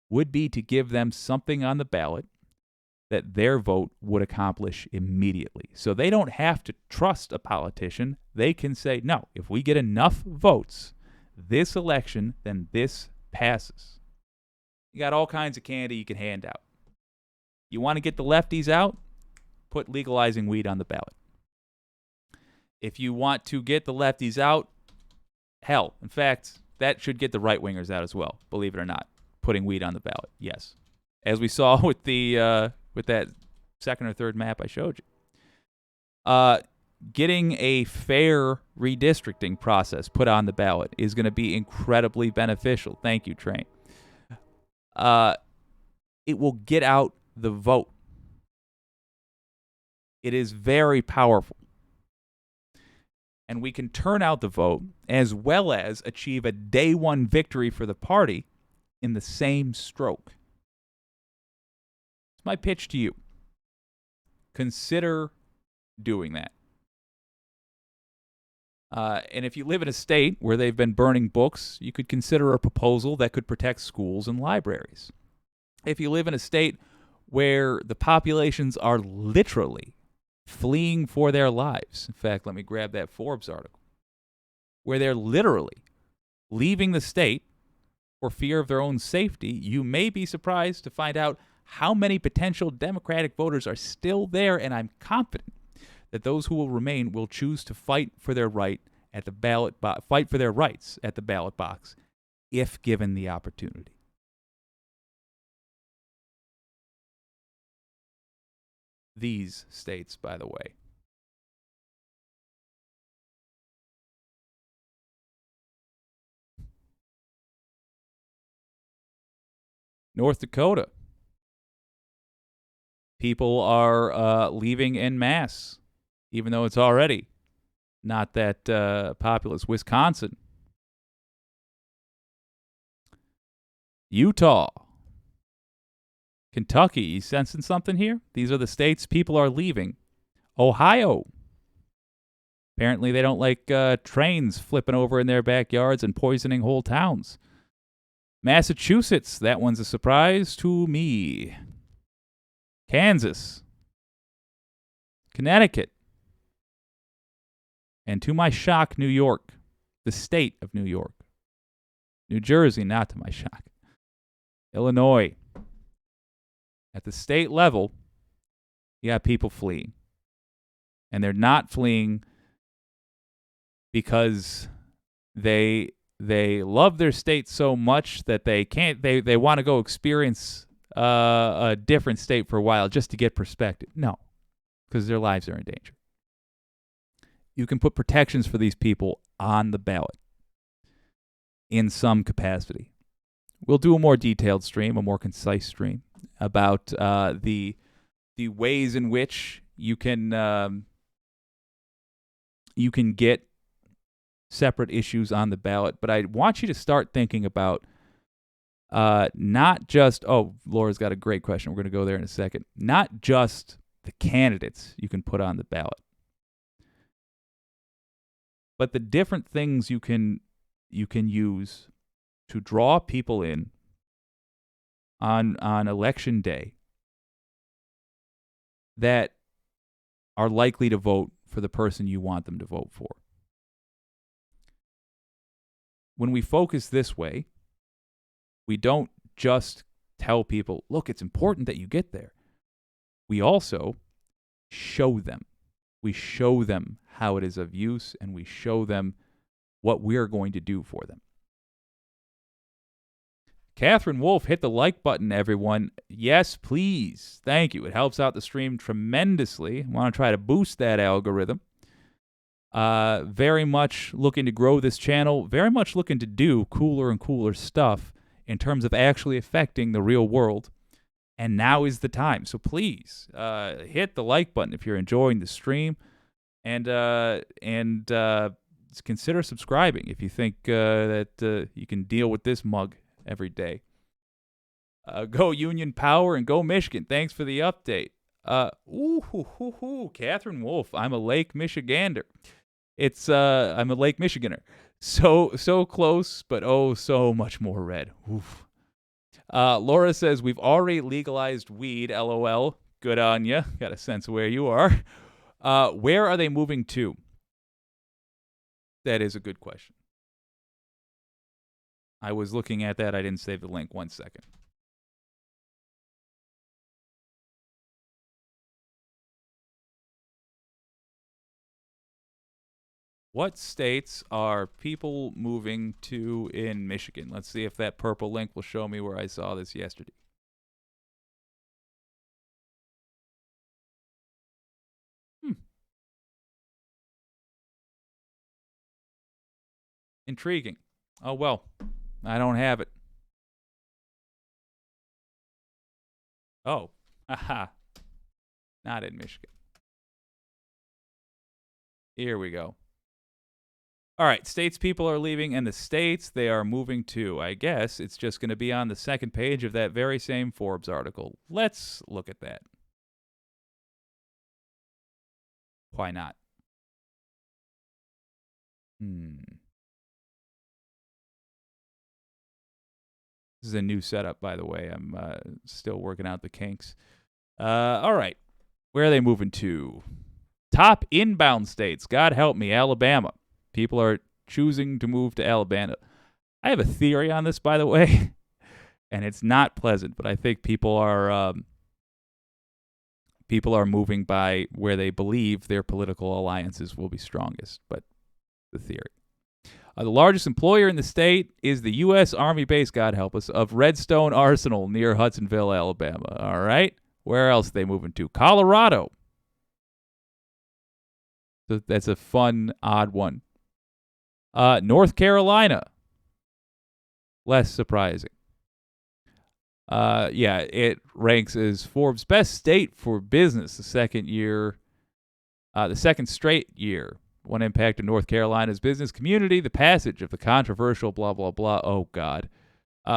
would be to give them something on the ballot that their vote would accomplish immediately. So they don't have to trust a politician. They can say, no, if we get enough votes this election, then this passes. You got all kinds of candy you can hand out. You want to get the lefties out? Put legalizing weed on the ballot. If you want to get the lefties out, hell, in fact, that should get the right-wingers out as well, believe it or not. Putting weed on the ballot, yes. As we saw with the with that second or third map I showed you. Getting a fair redistricting process put on the ballot is going to be incredibly beneficial. Thank you, Train. It will get out the vote. It is very powerful. And we can turn out the vote as well as achieve a day one victory for the party in the same stroke. It's my pitch to you. Consider doing that. And if you live in a state where they've been burning books, you could consider a proposal that could protect schools and libraries. If you live in a state where the populations are literally fleeing for their lives, in fact, let me grab that Forbes article, where they're literally leaving the state for fear of their own safety, you may be surprised to find out how many potential Democratic voters are still there, and I'm confident that those who will remain will choose to fight for their right at the ballot fight for their rights at the ballot box if given the opportunity. These states, by the way. North Dakota. People are leaving en masse, even though it's already not that populous. Wisconsin. Utah. Kentucky. You sensing something here? These are the states people are leaving. Ohio. Apparently they don't like trains flipping over in their backyards and poisoning whole towns. Massachusetts. That one's a surprise to me. Kansas. Connecticut. And to my shock, New York. The state of New York. New Jersey, not to my shock. Illinois. At the state level, you got people fleeing. And they're not fleeing because they love their state so much that they want to go experience a different state for a while just to get perspective. No, because their lives are in danger. You can put protections for these people on the ballot in some capacity. We'll do a more detailed stream, a more concise stream about the ways in which you can get separate issues on the ballot. But I want you to start thinking about not just, Laura's got a great question. We're going to go there in a second. Not just the candidates you can put on the ballot, but the different things you can use to draw people in on election day that are likely to vote for the person you want them to vote for. When we focus this way, we don't just tell people, look, it's important that you get there. We also show them. We show them how it is of use, and we show them what we're going to do for them. Catherine Wolf, hit the like button, everyone. Yes, please. Thank you. It helps out the stream tremendously. I want to try to boost that algorithm. Very much looking to grow this channel. Very much looking to do cooler and cooler stuff in terms of actually affecting the real world. And now is the time. So please hit the like button if you're enjoying the stream. And consider subscribing if you think that you can deal with this mug every day. Go Union Power and go Michigan. Thanks for the update. Catherine Wolf. I'm a Lake Michigander. I'm a Lake Michiganer. So close, but oh, so much more red. Oof. Laura says, we've already legalized weed, LOL. Good on ya. Got a sense of where you are. Where are they moving to? That is a good question. I was looking at that. I didn't save the link. 1 second. What states are people moving to in Michigan? Let's see if that purple link will show me where I saw this yesterday. Intriguing. Oh, well, I don't have it. Oh, aha. Not in Michigan. Here we go. All right, states people are leaving, and the states they are moving to. I guess it's just going to be on the second page of that very same Forbes article. Let's look at that. Why not? This is a new setup, by the way. I'm still working out the kinks. All right. Where are they moving to? Top inbound states. God help me, Alabama. People are choosing to move to Alabama. I have a theory on this, by the way, and it's not pleasant, but I think people are moving by where they believe their political alliances will be strongest, but the theory. The largest employer in the state is the U.S. Army base, God help us, of Redstone Arsenal near Hudsonville, Alabama. All right. Where else are they moving to? Colorado. So that's a fun, odd one. North Carolina. Less surprising. It ranks as Forbes' best state for business the second straight year. One impact of North Carolina's business community, the passage of the controversial blah, blah, blah, oh God,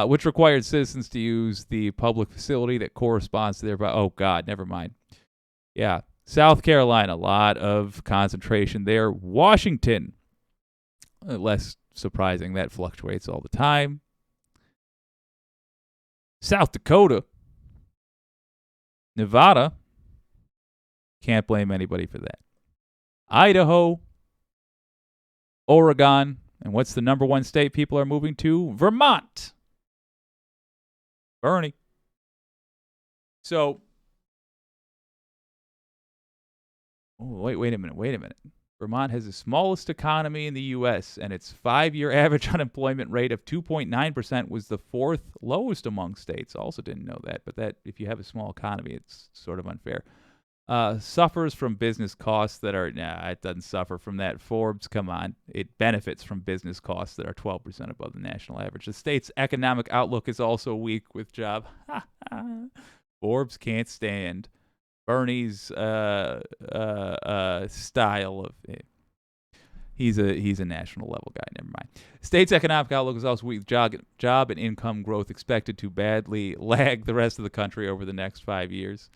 which required citizens to use the public facility that corresponds to their, oh God, never mind. Yeah, South Carolina, a lot of concentration there. Washington, less surprising, that fluctuates all the time. South Dakota, Nevada, can't blame anybody for that. Idaho, Oregon, and what's the number one state people are moving to? Vermont. Bernie. So, wait a minute. Vermont has the smallest economy in the U.S., and its 5-year average unemployment rate of 2.9% was the fourth lowest among states. Also didn't know that, but that if you have a small economy, it's sort of unfair. Suffers from business costs that are, it doesn't suffer from that. Forbes, come on. It benefits from business costs that are 12% above the national average. The state's economic outlook is also weak with job. Forbes can't stand Bernie's style of he's a national level guy. Never mind. State's economic outlook is also weak. Job and income growth expected to badly lag the rest of the country over the next 5 years.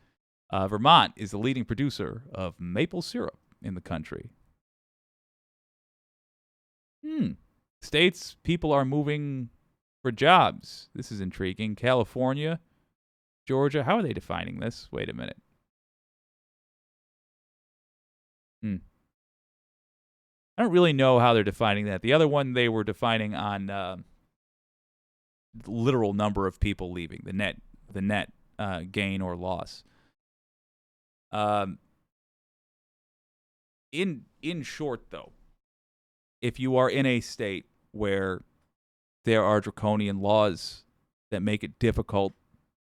Vermont is the leading producer of maple syrup in the country. States people are moving for jobs. This is intriguing. California, Georgia. How are they defining this? Wait a minute. I don't really know how they're defining that. The other one they were defining on literal number of people leaving, the net gain or loss. In short, though, if you are in a state where there are draconian laws that make it difficult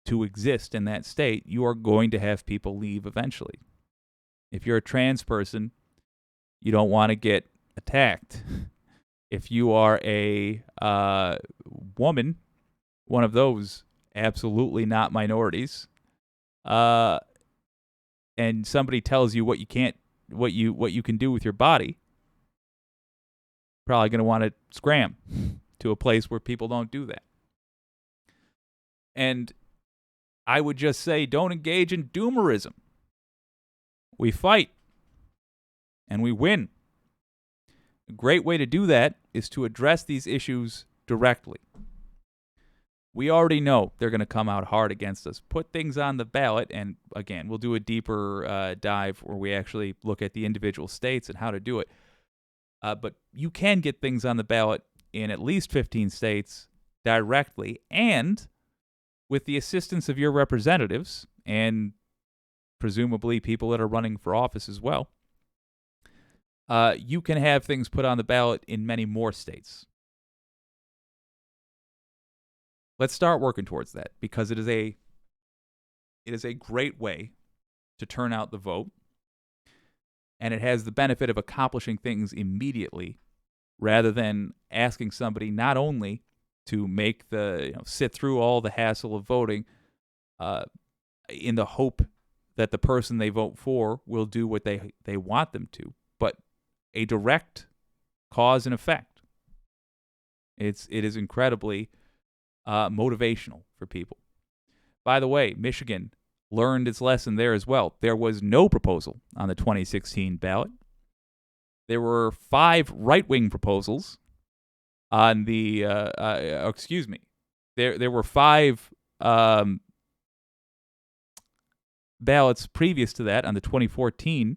to exist in that state, you are going to have people leave eventually. If you're a trans person, you don't want to get attacked. If you are a woman, one of those absolutely not minorities, and somebody tells you what you can't, what you can do with your body, probably going to want to scram to a place where people don't do that. And I would just say, don't engage in doomerism. We fight, and we win. A great way to do that is to address these issues directly. We already know they're going to come out hard against us. Put things on the ballot, and again, we'll do a deeper dive where we actually look at the individual states and how to do it. But you can get things on the ballot in at least 15 states directly, and with the assistance of your representatives and presumably people that are running for office as well, you can have things put on the ballot in many more states. Let's start working towards that, because it is a great way to turn out the vote, and it has the benefit of accomplishing things immediately rather than asking somebody not only to make sit through all the hassle of voting in the hope that the person they vote for will do what they want them to, but a direct cause and effect. It is incredibly motivational for people. By the way, Michigan learned its lesson there as well. There was no proposal on the 2016 ballot. There were 5 right-wing proposals on the, there were 5 ballots previous to that on the 2014.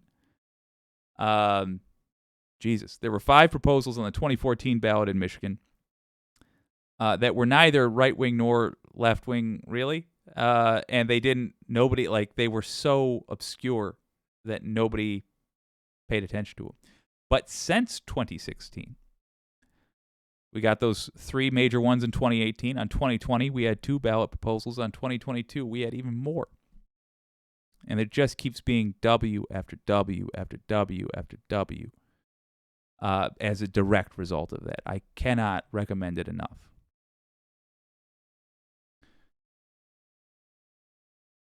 There were 5 proposals on the 2014 ballot in Michigan that were neither right-wing nor left-wing, really. And they were so obscure that nobody paid attention to them. But since 2016, we got those 3 major ones in 2018. On 2020, we had 2 ballot proposals. On 2022, we had even more. And it just keeps being W after W after W after W as a direct result of that. I cannot recommend it enough.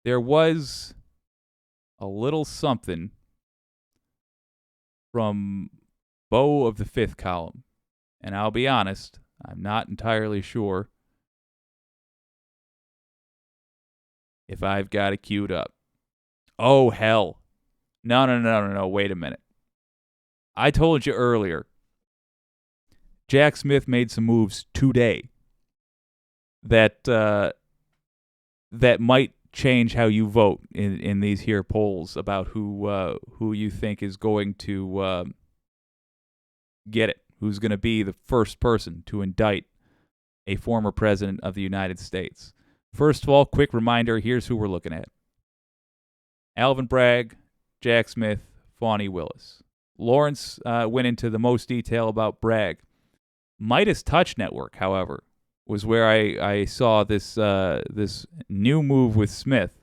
There was a little something from Bo of the 5th column, and I'll be honest, I'm not entirely sure if I've got it queued up. Oh, hell. No, wait a minute. I told you earlier, Jack Smith made some moves today that might change how you vote in these here polls about who you think is going to get it, who's going to be the first person to indict a former president of the United States. First of all, quick reminder, here's who we're looking at. Alvin Bragg, Jack Smith, Fani Willis. Lawrence went into the most detail about Bragg. Midas Touch Network, however, was where I saw this new move with Smith,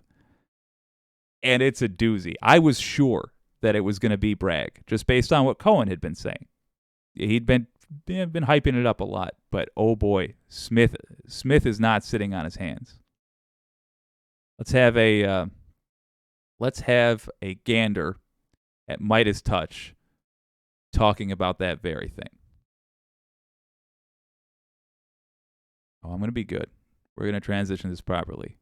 and it's a doozy. I was sure that it was going to be Bragg, just based on what Cohen had been saying. He'd been hyping it up a lot, but oh boy, Smith is not sitting on his hands. Let's have a gander at Midas Touch talking about that very thing. Oh, I'm going to be good. We're going to transition this properly.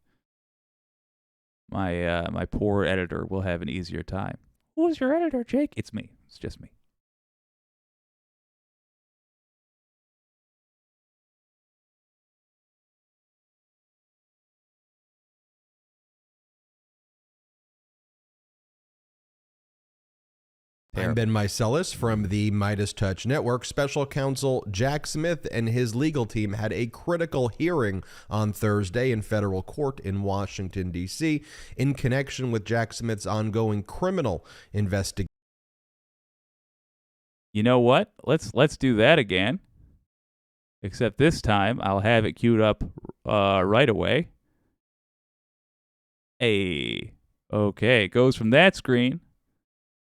My poor editor will have an easier time. Who's your editor, Jake? It's me. It's just me. I'm Ben Meiselas from the Midas Touch Network. Special counsel Jack Smith and his legal team had a critical hearing on Thursday in federal court in Washington, D.C. in connection with Jack Smith's ongoing criminal investigation. You know what? Let's do that again. Except this time, I'll have it queued up right away. Hey. Okay, it goes from that screen,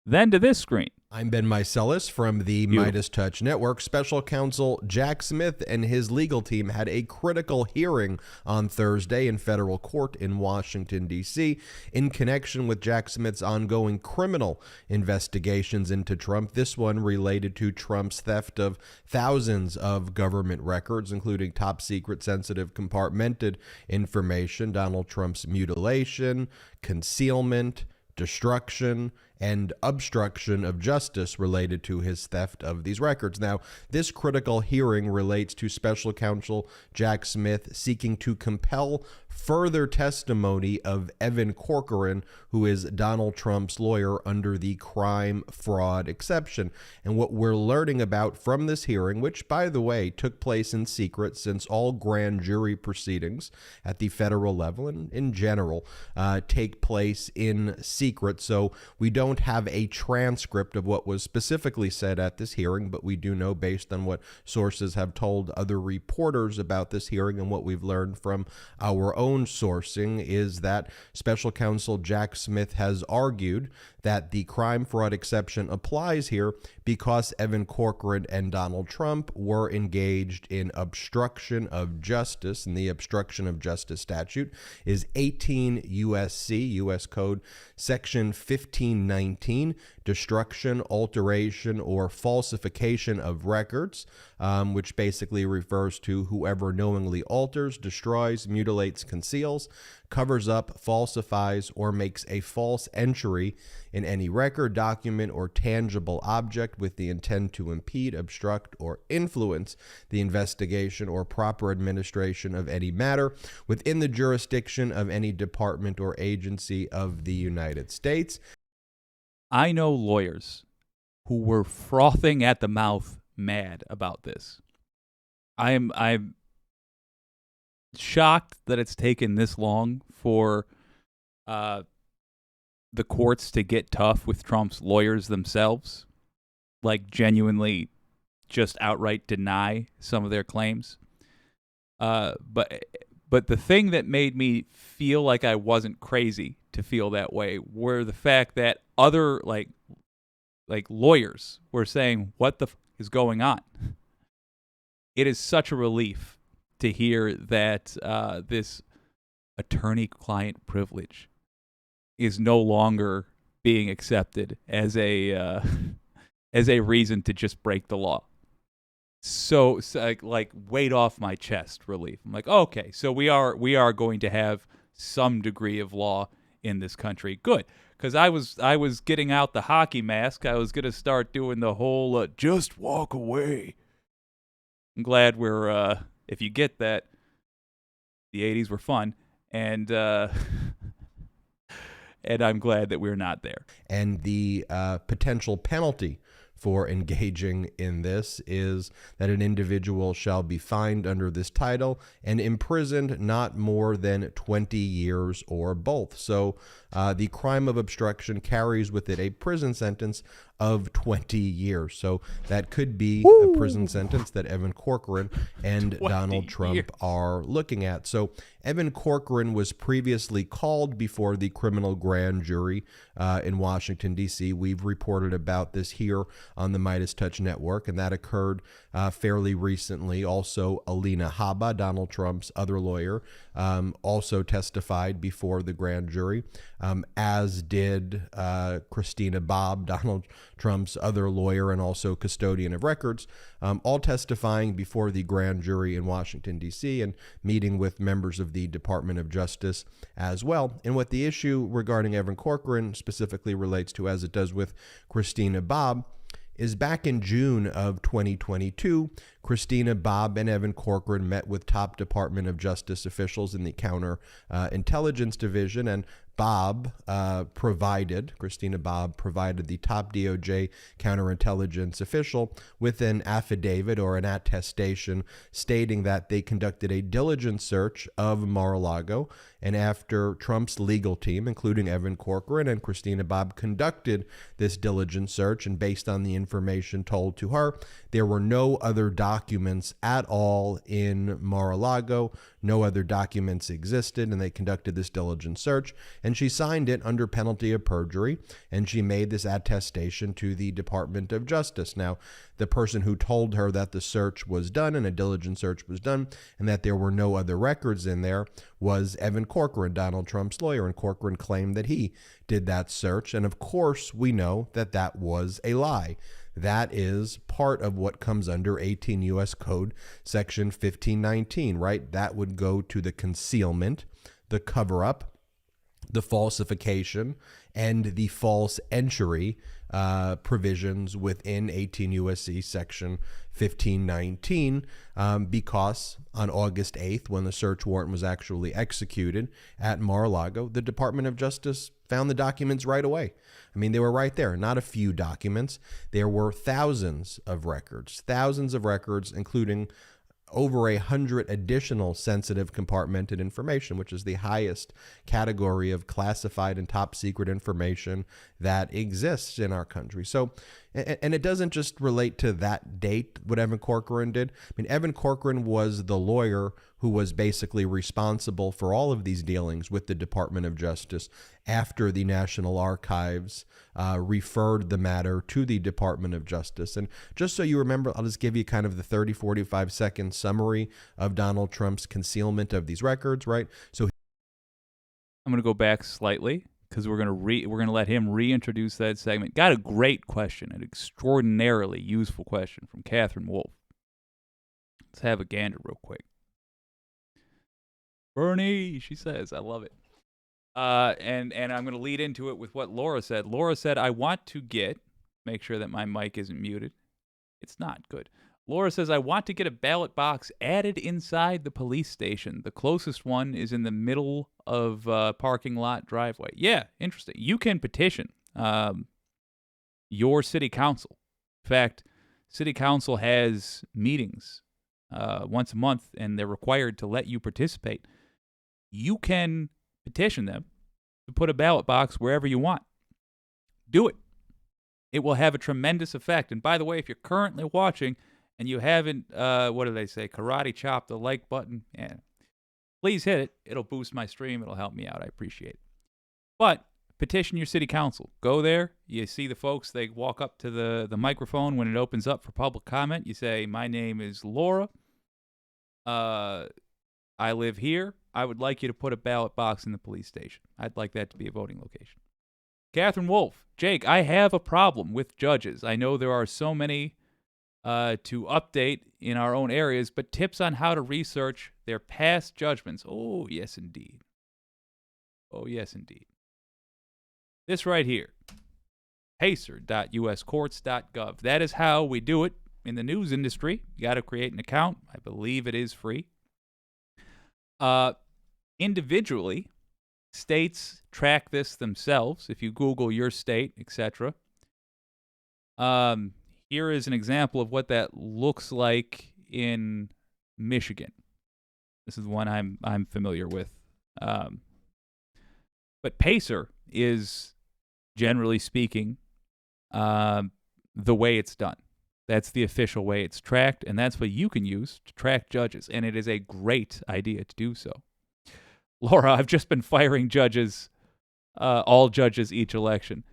then to this screen. I'm Ben Meiselas from the Midas Touch Network. Special counsel Jack Smith and his legal team had a critical hearing on Thursday in federal court in Washington, D.C. in connection with Jack Smith's ongoing criminal investigations into Trump. This one related to Trump's theft of thousands of government records, including top secret, sensitive, compartmented information, Donald Trump's mutilation, concealment, destruction, and obstruction of justice related to his theft of these records. Now, this critical hearing relates to special counsel Jack Smith seeking to compel further testimony of Evan Corcoran, who is Donald Trump's lawyer under the crime fraud exception. And what we're learning about from this hearing, which, by the way, took place in secret since all grand jury proceedings at the federal level and in general take place in secret. So we don't have a transcript of what was specifically said at this hearing, but we do know, based on what sources have told other reporters about this hearing and what we've learned from our own sourcing, is that special counsel Jack Smith has argued that the crime fraud exception applies here because Evan Corcoran and Donald Trump were engaged in obstruction of justice, and the obstruction of justice statute is 18 USC, U.S. Code, Section 1519, destruction, alteration, or falsification of records, which basically refers to whoever knowingly alters, destroys, mutilates, conceals, covers up, falsifies, or makes a false entry in any record, document, or tangible object with the intent to impede, obstruct, or influence the investigation or proper administration of any matter within the jurisdiction of any department or agency of the United States. I know lawyers who were frothing at the mouth mad about this. I'm shocked that it's taken this long for the courts to get tough with Trump's lawyers themselves, like genuinely just outright deny some of their claims. But the thing that made me feel like I wasn't crazy to feel that way were the fact that other like lawyers were saying, what the is going on? It is such a relief to hear that this attorney-client privilege is no longer being accepted as a reason to just break the law. So like weight off my chest relief. I'm like, okay, so we are going to have some degree of law in this country. Good, because I was getting out the hockey mask. I was going to start doing the whole just walk away. I'm glad we're if you get that, the 80s were fun, and I'm glad that we're not there. And the potential penalty for engaging in this is that an individual shall be fined under this title and imprisoned not more than 20 years or both. So the crime of obstruction carries with it a prison sentence of 20 years. So that could be a prison sentence that Evan Corcoran and Donald Trump are looking at. So Evan Corcoran was previously called before the criminal grand jury in Washington, D.C. We've reported about this here on the Midas Touch Network, and that occurred fairly recently. Also, Alina Habba, Donald Trump's other lawyer, also testified before the grand jury, as did Christina Bobb, Donald Trump's other lawyer and also custodian of records, all testifying before the grand jury in Washington, D.C., and meeting with members of the Department of Justice as well. And what the issue regarding Evan Corcoran specifically relates to, as it does with Christina Bobb, is back in June of 2022, Christina Bobb and Evan Corcoran met with top Department of Justice officials in the Counter Intelligence Division, and Christina Bobb provided the top DOJ counterintelligence official with an affidavit or an attestation stating that they conducted a diligent search of Mar-a-Lago. And after Trump's legal team, including Evan Corcoran and Christina Bobb, conducted this diligent search, and based on the information told to her, there were no other documents at all in Mar-a-Lago. No other documents existed, and they conducted this diligent search, and she signed it under penalty of perjury, and she made this attestation to the Department of Justice. Now, the person who told her that the search was done and a diligent search was done and that there were no other records in there was Evan Corcoran, Donald Trump's lawyer, and Corcoran claimed that he did that search, and of course we know that that was a lie. That is part of what comes under 18 U.S. Code Section 1519, right? That would go to the concealment, the cover-up, the falsification, and the false entry provisions within 18 U.S.C. Section 1519, because on August 8th, when the search warrant was actually executed at Mar-a-Lago, the Department of Justice found the documents right away. I mean, they were right there, not a few documents. There were thousands of records, including over 100 additional sensitive compartmented information, which is the highest category of classified and top secret information that exists in our country. So, and it doesn't just relate to that date, what Evan Corcoran did. I mean, Evan Corcoran was the lawyer who was basically responsible for all of these dealings with the Department of Justice after the National Archives referred the matter to the Department of Justice. And just so you remember, I'll just give you kind of the 30, 45-second summary of Donald Trump's concealment of these records, right? So I'm going to go back slightly because we're going to let him reintroduce that segment. Got a great question, an extraordinarily useful question from Catherine Wolf. Let's have a gander real quick. Bernie, she says, I love it. And I'm going to lead into it with what Laura said. Laura said, I want to make sure that my mic isn't muted. It's not good. Laura says, I want to get a ballot box added inside the police station. The closest one is in the middle of parking lot driveway. Yeah, interesting. You can petition your city council. In fact, city council has meetings once a month, and they're required to let you participate. You can petition them to put a ballot box wherever you want. Do it. It will have a tremendous effect. And by the way, if you're currently watching and you haven't, what do they say, karate chop the like button, please hit it. It'll boost my stream. It'll help me out. I appreciate it. But petition your city council. Go there. You see the folks. They walk up to the microphone when it opens up for public comment. You say, my name is Laura. I live here. I would like you to put a ballot box in the police station. I'd like that to be a voting location. Catherine Wolf. Jake, I have a problem with judges. I know there are so many to update in our own areas, but tips on how to research their past judgments. Oh, yes, indeed. Oh, yes, indeed. This right here. pacer.uscourts.gov. That is how we do it in the news industry. You got to create an account. I believe it is free. Individually, states track this themselves. If you Google your state, etc. Here is an example of what that looks like in Michigan. This is one I'm familiar with. But Pacer is, generally speaking, the way it's done. That's the official way it's tracked, and that's what you can use to track judges, and it is a great idea to do so. Laura, I've just been firing judges, all judges each election.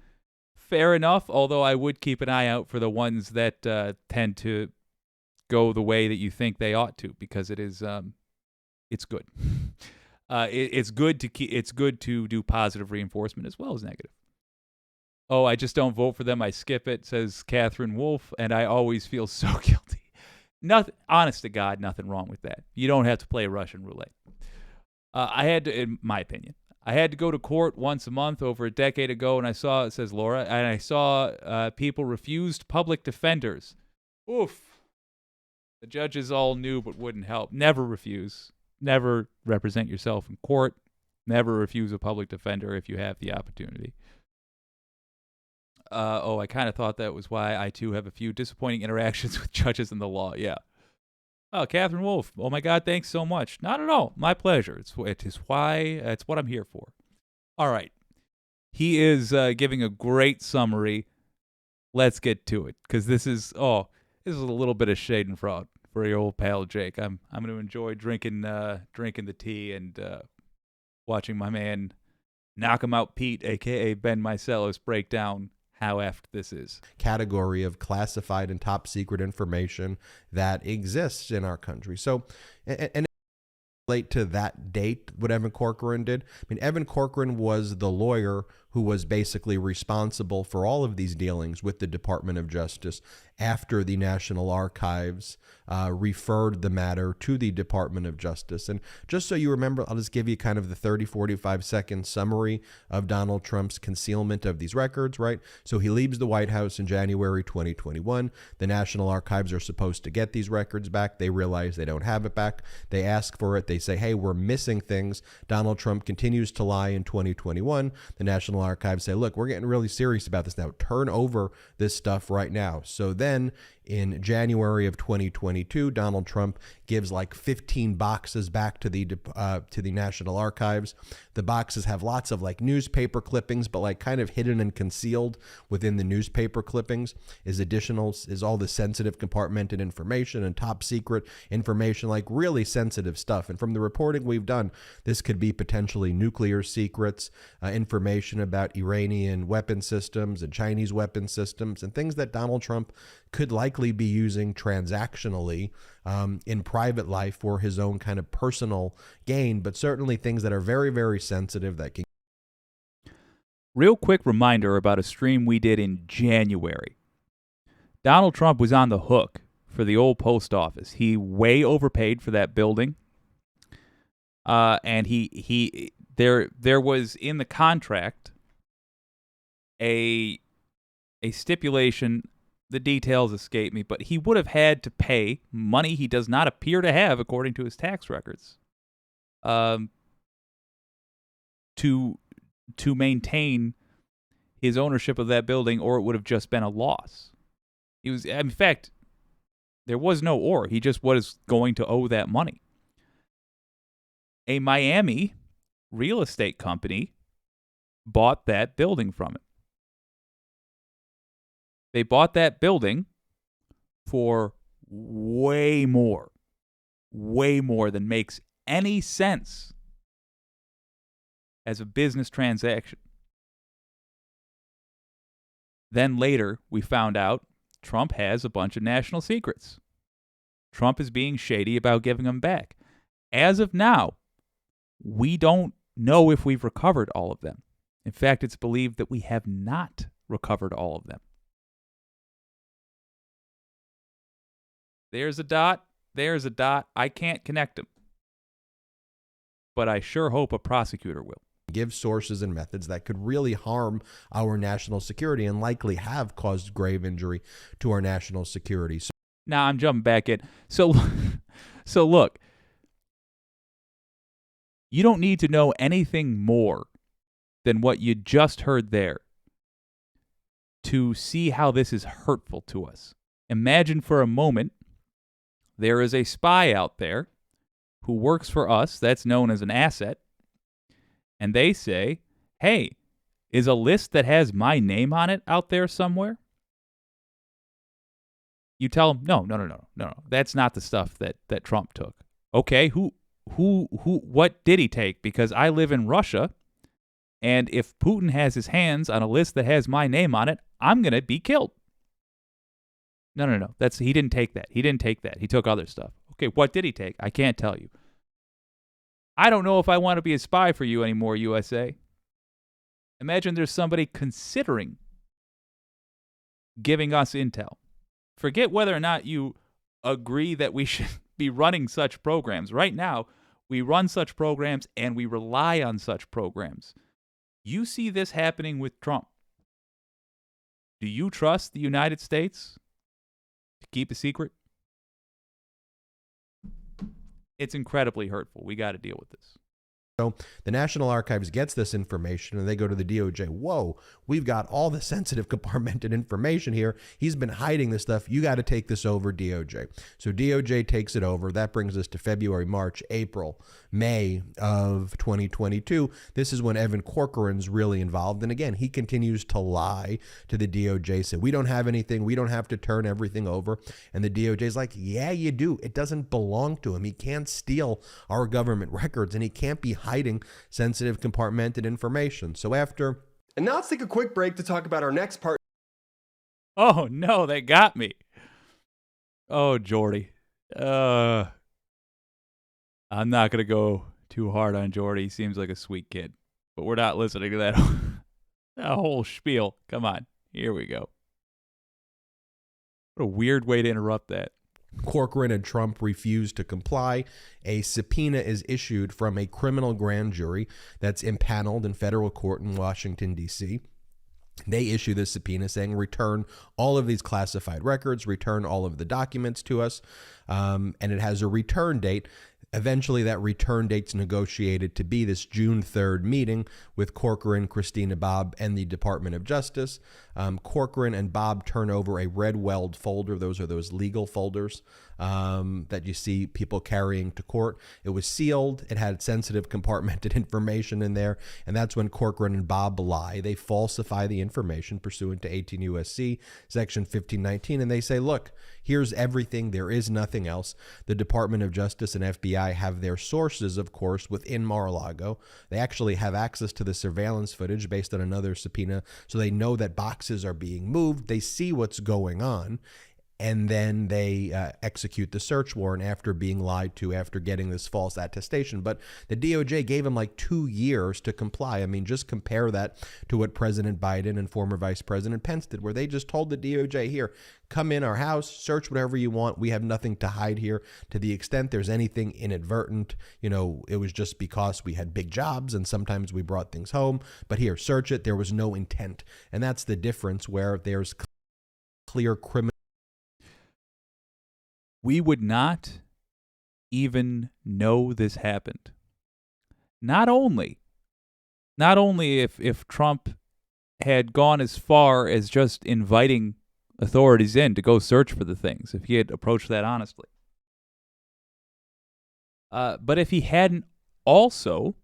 Fair enough, although I would keep an eye out for the ones that tend to go the way that you think they ought to, because it is, it's good. It's good to do positive reinforcement as well as negative. Oh, I just don't vote for them. I skip it, says Catherine Wolf, and I always feel so guilty. Nothing, honest to God, nothing wrong with that. You don't have to play Russian roulette. I had to, in my opinion, I had to go to court once a month over a decade ago, and I saw, it says Laura, and I saw people refused public defenders. Oof. The judges all knew but wouldn't help. Never refuse. Never represent yourself in court. Never refuse a public defender if you have the opportunity. I kind of thought that was why I, too, have a few disappointing interactions with judges in the law. Yeah. Oh, Catherine Wolf. Oh, my God, thanks so much. Not at all. My pleasure. It's what I'm here for. All right. He is giving a great summary. Let's get to it, because this is a little bit of shade and fraud for your old pal Jake. I'm going to enjoy drinking the tea and watching my man Knock 'em Out Pete, a.k.a. Ben Meiselos, break down how apt this is. Category of classified and top secret information that exists in our country. So, and relate to that date, what Evan Corcoran did. I mean, Evan Corcoran was the lawyer who was basically responsible for all of these dealings with the Department of Justice after the National Archives referred the matter to the Department of Justice. And just so you remember, I'll just give you kind of the 30, 45-second summary of Donald Trump's concealment of these records, right? So he leaves the White House in January 2021. The National Archives are supposed to get these records back. They realize they don't have it back. They ask for it. They say, hey, we're missing things. Donald Trump continues to lie in 2021. The National Archives say, look, we're getting really serious about this now. Turn over this stuff right now. So then in January of 2022, Donald Trump gives like 15 boxes back to the National Archives. The boxes have lots of like newspaper clippings, but like kind of hidden and concealed within the newspaper clippings is all the sensitive compartmented information and top secret information, like really sensitive stuff. And from the reporting we've done, this could be potentially nuclear secrets, information about Iranian weapon systems and Chinese weapon systems, and things that Donald Trump could likely be using transactionally in private life for his own kind of personal gain, but certainly things that are very, very sensitive that can. Real quick reminder about a stream we did in January. Donald Trump was on the hook for the old post office. He way overpaid for that building. And there was in the contract a stipulation. The details escape me, but he would have had to pay money he does not appear to have, according to his tax records, to maintain his ownership of that building, or it would have just been a loss. In fact, there was no or. He just was going to owe that money. A Miami real estate company bought that building from it. They bought that building for way more than makes any sense as a business transaction. Then later, we found out Trump has a bunch of national secrets. Trump is being shady about giving them back. As of now, we don't know if we've recovered all of them. In fact, it's believed that we have not recovered all of them. There's a dot. I can't connect them. But I sure hope a prosecutor will. Give sources and methods that could really harm our national security and likely have caused grave injury to our national security. Now I'm jumping back in. So look, you don't need to know anything more than what you just heard there to see how this is hurtful to us. Imagine for a moment there is a spy out there who works for us, that's known as an asset, and they say, hey, is a list that has my name on it out there somewhere? You tell them, no, that's not the stuff that Trump took. Okay, what did he take? Because I live in Russia, and if Putin has his hands on a list that has my name on it, I'm going to be killed. No. He didn't take that. He took other stuff. Okay, what did he take? I can't tell you. I don't know if I want to be a spy for you anymore, USA. Imagine there's somebody considering giving us intel. Forget whether or not you agree that we should be running such programs. Right now, we run such programs and we rely on such programs. You see this happening with Trump. Do you trust the United States to keep a secret? It's incredibly hurtful. We got to deal with this. So the National Archives gets this information and they go to the DOJ. Whoa, we've got all the sensitive compartmented information here. He's been hiding this stuff. You got to take this over, DOJ. So DOJ takes it over. That brings us to February, March, April, May of 2022. This is when Evan Corcoran's really involved. And again, he continues to lie to the DOJ, say, we don't have anything. We don't have to turn everything over. And the DOJ is like, yeah, you do. It doesn't belong to him. He can't steal our government records and he can't be hiding sensitive compartmented information. So after... And now let's take a quick break to talk about our next part. Oh, no, they got me. Oh, Jordy. I'm not going to go too hard on Jordy. He seems like a sweet kid. But we're not listening to that, that whole spiel. Come on. Here we go. What a weird way to interrupt that. Corcoran and Trump refuse to comply. A subpoena is issued from a criminal grand jury that's impaneled in federal court in Washington, D.C. They issue this subpoena saying, return all of these classified records, return all of the documents to us, and it has a return date. Eventually, that return date's negotiated to be this June 3rd meeting with Corcoran, Christina Bobb, and the Department of Justice. Corcoran and Bobb turn over a red weld folder. Those are those legal folders that you see people carrying to court. It was sealed. It had sensitive compartmented information in there. And that's when Corcoran and Bobb lie. They falsify the information pursuant to 18 U.S.C. Section 1519. And they say, look, here's everything. There is nothing else. The Department of Justice and FBI have their sources, of course, within Mar-a-Lago. They actually have access to the surveillance footage based on another subpoena. So they know that boxes are being moved. They see what's going on. And then they execute the search warrant after being lied to, after getting this false attestation. But the DOJ gave him like 2 years to comply. I mean, just compare that to what President Biden and former Vice President Pence did, where they just told the DOJ, here, come in our house, search whatever you want. We have nothing to hide here. To the extent there's anything inadvertent, you know, it was just because we had big jobs and sometimes we brought things home. But here, search it. There was no intent. And that's the difference where there's clear criminal. We would not even know this happened. Not only if Trump had gone as far as just inviting authorities in to go search for the things, if he had approached that honestly. But if he hadn't also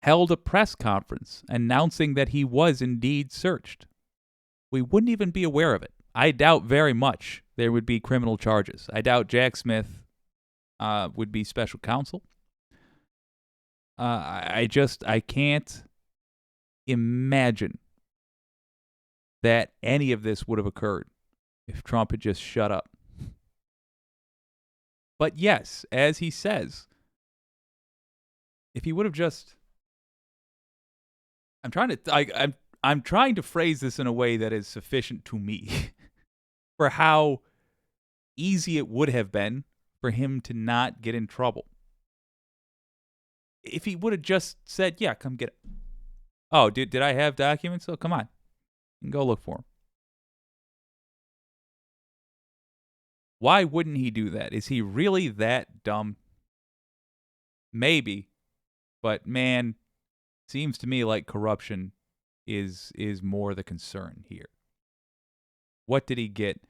held a press conference announcing that he was indeed searched, we wouldn't even be aware of it. I doubt very much there would be criminal charges. I doubt Jack Smith would be special counsel. I can't imagine that any of this would have occurred if Trump had just shut up. But yes, as he says, if he would have just... I'm trying to phrase this in a way that is sufficient to me for how easy it would have been for him to not get in trouble. If he would have just said, yeah, come get it. Oh, did I have documents? Oh, come on. You can go look for them. Why wouldn't he do that? Is he really that dumb? Maybe. But man, seems to me like corruption is more the concern here. What did he get?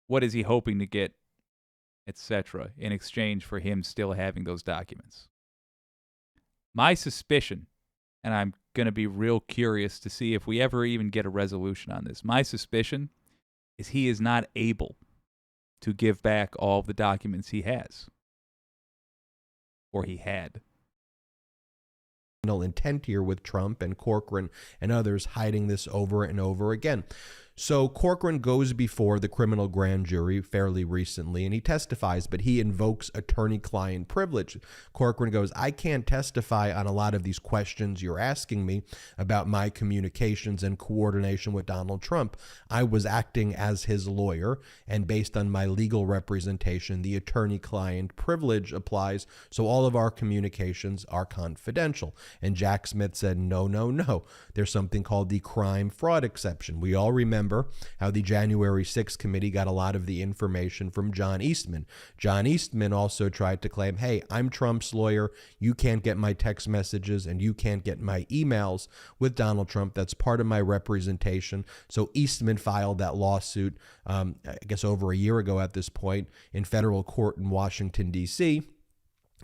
What is he hoping to get, etc., in exchange for him still having those documents? My suspicion, and I'm going to be real curious to see if we ever even get a resolution on this, my suspicion is he is not able to give back all of the documents he has, or he had. Intent here with Trump and Corcoran and others hiding this over and over again. So Corcoran goes before the criminal grand jury fairly recently, and he testifies, but he invokes attorney-client privilege. Corcoran goes, I can't testify on a lot of these questions you're asking me about my communications and coordination with Donald Trump. I was acting as his lawyer, and based on my legal representation, the attorney-client privilege applies, so all of our communications are confidential. And Jack Smith said, no. There's something called the crime fraud exception. We all remember remember how the January 6th committee got a lot of the information from John Eastman. John Eastman also tried to claim, hey, I'm Trump's lawyer. You can't get my text messages and you can't get my emails with Donald Trump. That's part of my representation. So Eastman filed that lawsuit, I guess over a year ago at this point, in federal court in Washington, D.C.,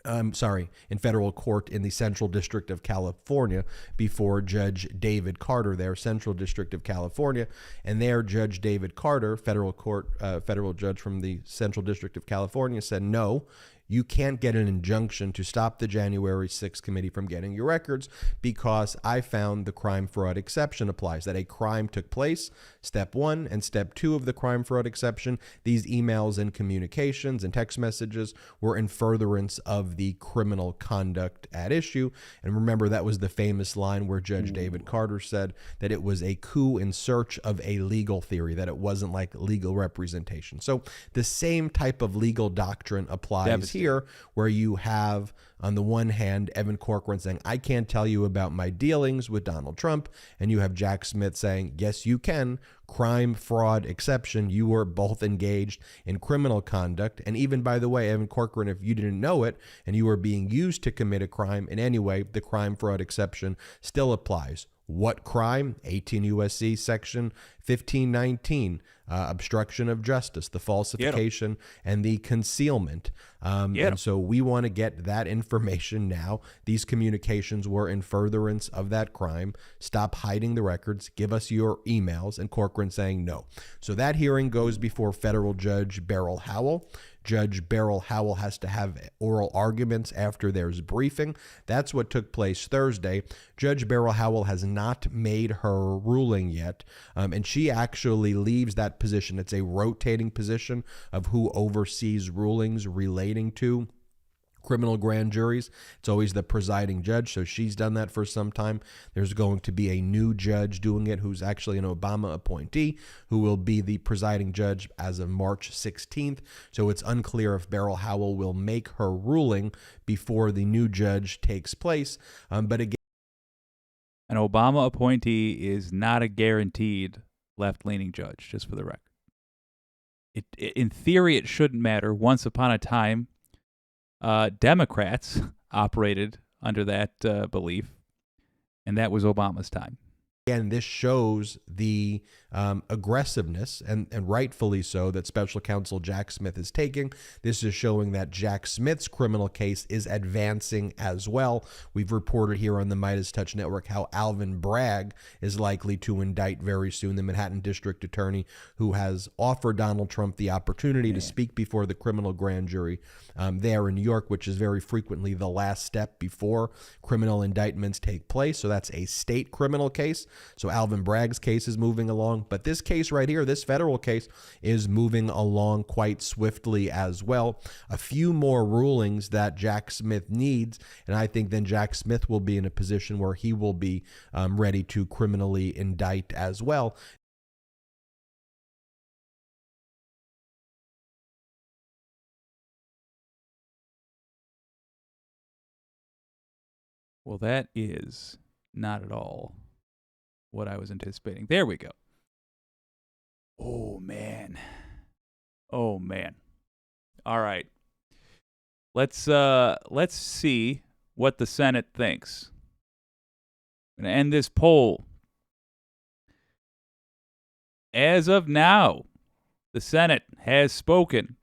in federal court in the Central District of California before Judge David Carter there, Central District of California. And there, Judge David Carter, federal judge from the Central District of California, said, no, you can't get an injunction to stop the January 6th committee from getting your records because I found the crime fraud exception applies, that a crime took place, step 1, and step 2 of the crime fraud exception, these emails and communications and text messages were in furtherance of the criminal conduct at issue. And remember, that was the famous line where Judge David Carter said that it was a coup in search of a legal theory, that it wasn't like legal representation. So the same type of legal doctrine applies here, where you have, on the one hand, Evan Corcoran saying, I can't tell you about my dealings with Donald Trump, and you have Jack Smith saying, yes, you can. Crime, fraud, exception. You were both engaged in criminal conduct. And even, by the way, Evan Corcoran, if you didn't know it and you were being used to commit a crime in any way, the crime, fraud exception still applies. What crime? 18 U.S.C. Section 1519, obstruction of justice, the falsification and the concealment. And so we want to get that information now. These communications were in furtherance of that crime. Stop hiding the records. Give us your emails. And Corcoran saying no. So that hearing goes before federal judge Beryl Howell. Judge Beryl Howell has to have oral arguments after there's briefing. That's what took place Thursday. Judge Beryl Howell has not made her ruling yet, and she actually leaves that position. It's a rotating position of who oversees rulings relating to criminal grand juries. It's always the presiding judge, so she's done that for some time. There's going to be a new judge doing it who's actually an Obama appointee who will be the presiding judge as of March 16th. So it's unclear if Beryl Howell will make her ruling before the new judge takes place. But again, an Obama appointee is not a guaranteed left-leaning judge, just for the record. In theory, it shouldn't matter. Once upon a time, Democrats operated under that belief, and that was Obama's time. Again, this shows the aggressiveness, and rightfully so, that Special Counsel Jack Smith is taking. This is showing that Jack Smith's criminal case is advancing as well. We've reported here on the Midas Touch Network how Alvin Bragg is likely to indict very soon, the Manhattan District Attorney who has offered Donald Trump the opportunity to speak before the criminal grand jury there in New York, which is very frequently the last step before criminal indictments take place. So that's a state criminal case. So Alvin Bragg's case is moving along. But this case right here, this federal case, is moving along quite swiftly as well. A few more rulings that Jack Smith needs, and I think then Jack Smith will be in a position where he will be ready to criminally indict as well. Well, that is not at all what I was anticipating. There we go. Oh, man. Oh, man. All right. Let's see what the Senate thinks. I'm going to end this poll. As of now, the Senate has spoken.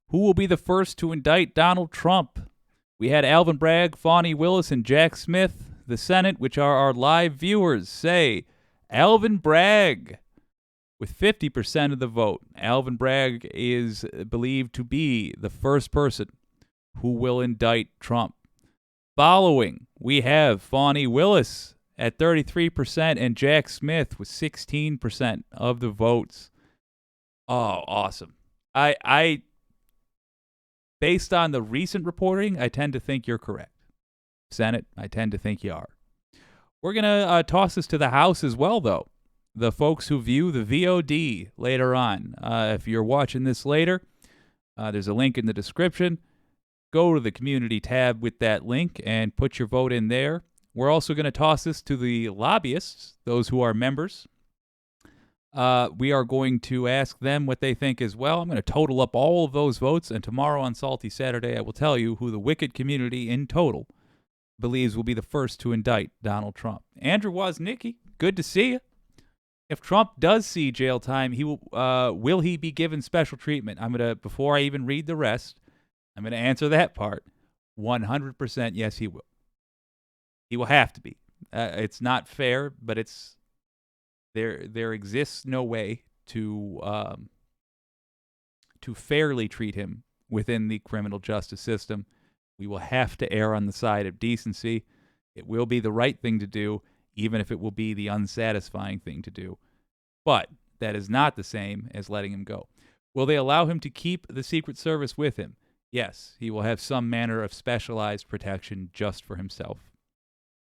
Who will be the first to indict Donald Trump? We had Alvin Bragg, Fani Willis, and Jack Smith. The Senate, which are our live viewers, say Alvin Bragg with 50% of the vote. Alvin Bragg is believed to be the first person who will indict Trump. Following, we have Fani Willis at 33% and Jack Smith with 16% of the votes. Oh, awesome. I based on the recent reporting, I tend to think you're correct. Senate, I tend to think you are. We're going to toss this to the House as well, though. The folks who view the VOD later on. If you're watching this later, there's a link in the description. Go to the community tab with that link and put your vote in there. We're also going to toss this to the lobbyists, those who are members. We are going to ask them what they think as well. I'm going to total up all of those votes, and tomorrow on Salty Saturday, I will tell you who the wicked community in total believes will be the first to indict Donald Trump. Andrew Woznicki, good to see you. If Trump does see jail time, will he be given special treatment? Before I even read the rest, I'm going to answer that part. 100% yes, he will. He will have to be. It's not fair, but there exists no way to fairly treat him within the criminal justice system. We will have to err on the side of decency. It will be the right thing to do, even if it will be the unsatisfying thing to do. But that is not the same as letting him go. Will they allow him to keep the Secret Service with him? Yes, he will have some manner of specialized protection just for himself.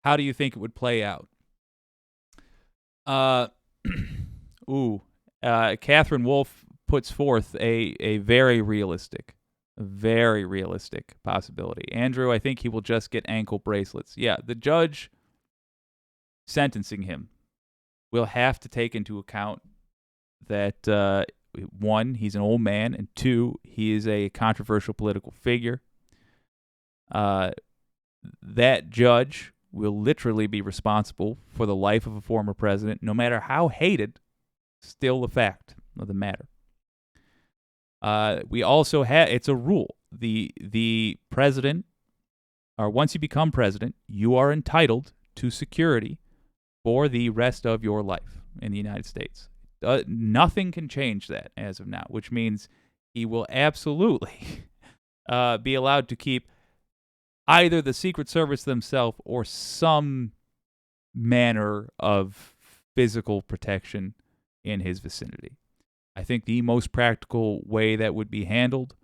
How do you think it would play out? Catherine Wolfe puts forth a very realistic possibility. Andrew, I think he will just get ankle bracelets. Yeah, the judge sentencing him will have to take into account that, one, he's an old man, and two, he is a controversial political figure. That judge will literally be responsible for the life of a former president, no matter how hated, still the fact of the matter. We also have, it's a rule, the president, or once you become president, you are entitled to security for the rest of your life in the United States. Nothing can change that as of now, which means he will absolutely be allowed to keep either the Secret Service themselves or some manner of physical protection in his vicinity. I think the most practical way that would be handled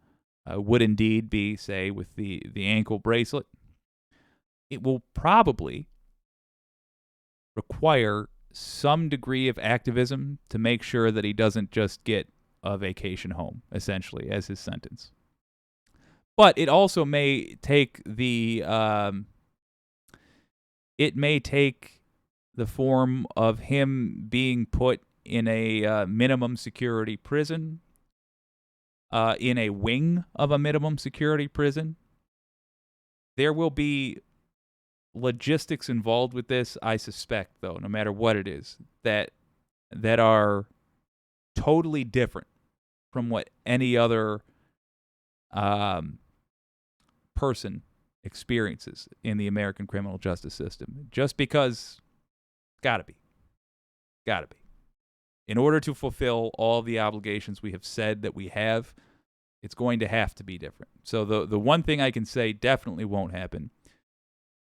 would indeed be, say, with the ankle bracelet. It will probably require some degree of activism to make sure that he doesn't just get a vacation home, essentially, as his sentence. But it also may take the form of him being put in a minimum security prison, in a wing of a minimum security prison. There will be logistics involved with this, I suspect, though, no matter what it is, that are totally different from what any other person experiences in the American criminal justice system. Just because, gotta be. In order to fulfill all the obligations we have said that we have, it's going to have to be different. So the one thing I can say definitely won't happen.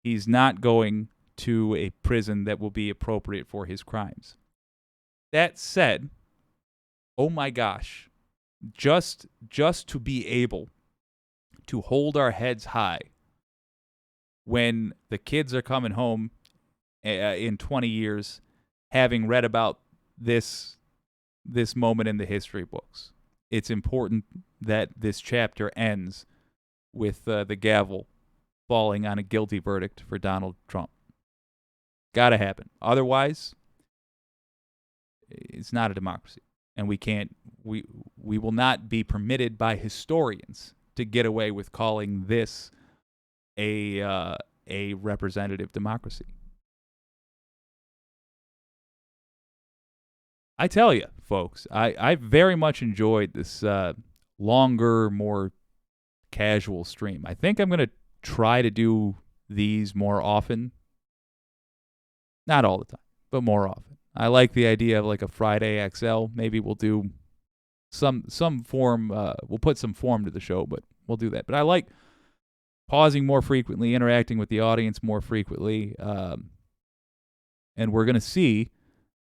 He's not going to a prison that will be appropriate for his crimes. That said, oh my gosh, just to be able to hold our heads high when the kids are coming home in 20 years, having read about this moment in the history books. It's important that this chapter ends with the gavel falling on a guilty verdict for Donald Trump. Gotta happen. Otherwise, it's not a democracy. And we will not be permitted by historians to get away with calling this a representative democracy. I tell you, folks, I very much enjoyed this longer, more casual stream. I think I'm going to try to do these more often. Not all the time, but more often. I like the idea of like a Friday XL. Maybe we'll do some form. We'll put some form to the show, but we'll do that. But I like pausing more frequently, interacting with the audience more frequently, and we're going to see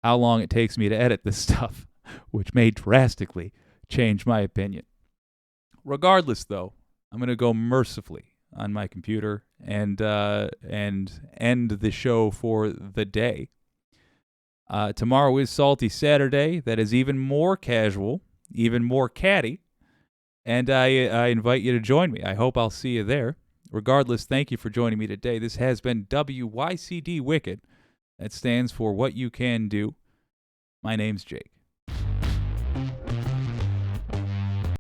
how long it takes me to edit this stuff, which may drastically change my opinion. Regardless, though, I'm going to go mercifully on my computer and end the show for the day. Tomorrow is Salty Saturday. That is even more casual, even more catty, and I invite you to join me. I hope I'll see you there. Regardless, thank you for joining me today. This has been WYCD Wicked. That stands for What You Can Do. My name's Jake.